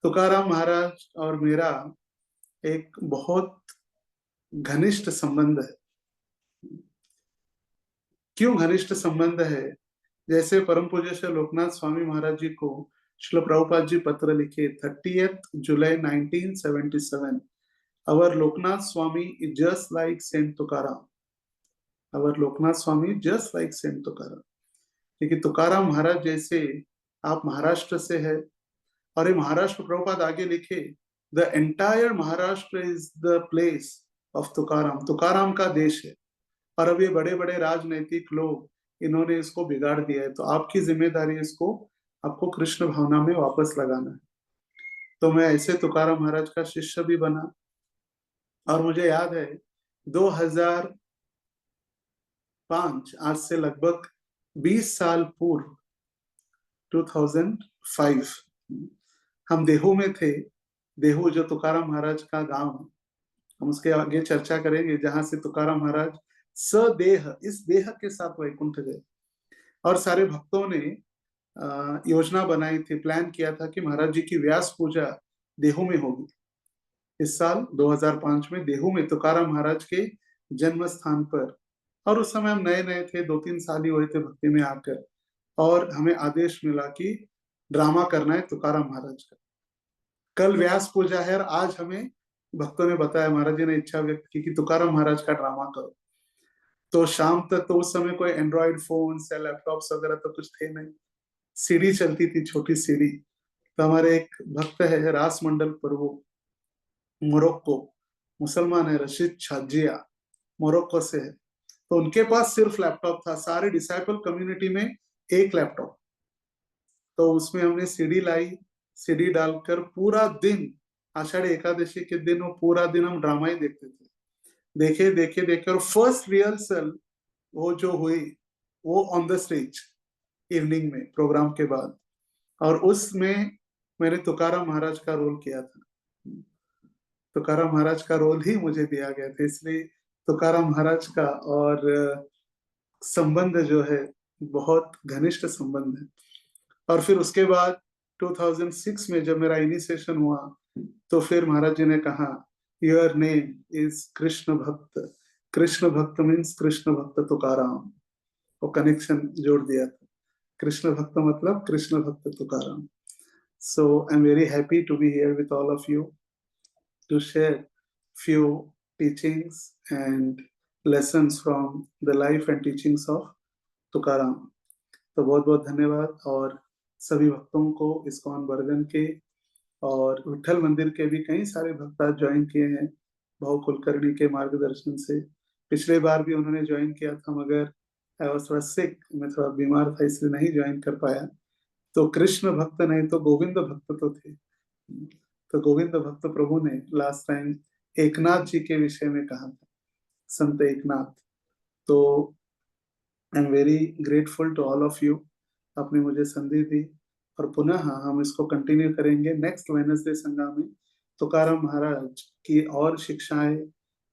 तुकाराम महाराज और मेरा एक बहुत घनिष्ठ संबंध है। क्यों घनिष्ठ संबंध है? जैसे परम पूज्य श्री लोकनाथ स्वामी महाराज जी को श्रील प्रभुपाद जी पत्र लिखे 30th July 1977, our Loknath Swami is just like Saint Tukaram. Our Loknath Swami just like Saint Tukaram. क्योंकि तुकाराम महाराज जैसे, आप महाराष्ट्र से है, और ये महाराष्ट्र प्रभुपाद आगे लिखे, the entire Maharashtra is the place of Tukaram, Tukaram का देश है। और अब ये बड़े बड़े राजनैतिक लोग, इन्होंने इसको बिगाड़ दिया है, तो आपकी जिम्मेदारी इसको, आपको कृष्ण भावना में वापस लगाना है। तो मैं ऐसे तुकाराम महाराज का शिष्य भी बना, और मुझे याद है 2005, आज से लगभग 20 साल पूर्व, 2005, हम देहू में थे। देहू जो तुकाराम महाराज का गांव है, हम उसके आगे चर्चा करेंगे, जहां से तुकाराम महाराज सदेह, इस देह के साथ वैकुंठ गए। और सारे भक्तों ने योजना बनाई थी, प्लान किया था कि महाराज जी की व्यास पूजा देहू में होगी इस साल 2005 में, देहू में तुकाराम महाराज के जन्म स्थान पर। और उस समय हम नए नए थे, 2-3 साल ही हुए थे भक्ति में आकर, और हमें आदेश मिला कि ड्रामा करना है तुकाराम महाराज का। कल व्यास पूजा है, और आज हमें भक्तों ने बताया, महाराज जी ने इच्छा व्यक्त की कि तुकाराम महाराज का ड्रामा करो। तो शाम तक, तो उस समय कोई एंड्रॉइड फोन या लैपटॉप्स वगैरह तो कुछ थे नहीं, सीडी चलती थी, छोटी सीडी। तो हमारे एक भक्त है रास मंडल प्रभु, मोरक्को, मुसलमान है, रशीद छाजिया, मोरक्को से है। तो उनके पास सिर्फ लैपटॉप था, सारे डिसाइपल कम्युनिटी में एक लैपटॉप। तो उसमें हमने सीडी लाई, सीडी डालकर पूरा दिन, आषाढ़ी एकादशी के दिन, वो पूरा दिन हम ड्रामा ही देखते थे। देखे देखे देखे, और फर्स्ट रिहर्सल वो जो हुई, वो ऑन द स्टेज इवनिंग में प्रोग्राम के बाद। और उसमें मैंने तुकाराम महाराज का रोल किया था। तुकाराम महाराज का रोल ही मुझे दिया गया था, इसलिए तुकाराम महाराज का और संबंध जो है बहुत घनिष्ठ संबंध है। और फिर उसके बाद 2006 में जब मेरा इनिशिएशन हुआ तो फिर महाराज जी ने कहा योर नेम इज कृष्ण भक्त। कृष्ण भक्त मीन्स कृष्ण भक्त तुकाराम, वो कनेक्शन जोड़ दिया था। कृष्ण भक्त मतलब कृष्ण भक्त Tukaram. So I am very happy to be here with all of you to share few teachings and lessons from the life and teachings of Tukaram. तो बहुत बहुत धन्यवाद। और सभी भक्तों को इस्कॉन बरगन के और विठल मंदिर के भी कई सारे भक्त आज ज्वाइन किए हैं भाव कुलकर्णी के मार्गदर्शन से। पिछले बार भी उन्होंने ज्वाइन किया था, मगर आई वाज थोड़ा सिक, मैं थोड़ा बीमार था, इसलिए नहीं ज्वाइन कर पाया। तो कृष्ण भक्त नहीं तो गोविंद भक्त तो थे। तो गोविंद भक्त प्रभु ने लास्ट टाइम एकनाथ जी के विषय में कहा था, संत एकनाथ। तो I am very grateful to all of you, आपने मुझे संधि दी। और पुनः हम इसको कंटिन्यू करेंगे नेक्स्ट वेडनेसडे संगा में, तुकाराम महाराज की और शिक्षाएं,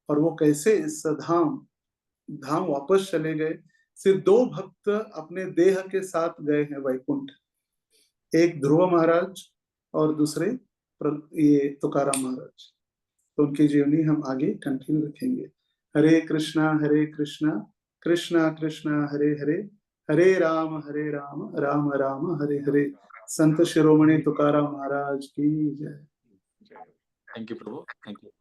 और वो कैसे इस धाम वापस चले गए। सिर्फ 2 भक्त अपने देह के साथ गए हैं वैकुंठ, एक ध्रुव महाराज और दूसरे ये तुकाराम महाराज। तो उनकी जीवनी हम आगे कंटिन्यू रखेंगे। हरे कृष्णा कृष्णा कृष्णा हरे हरे, हरे राम राम राम हरे हरे। संत शिरोमणि तुकाराम महाराज की जय। Thank you, Prabhu. Thank you.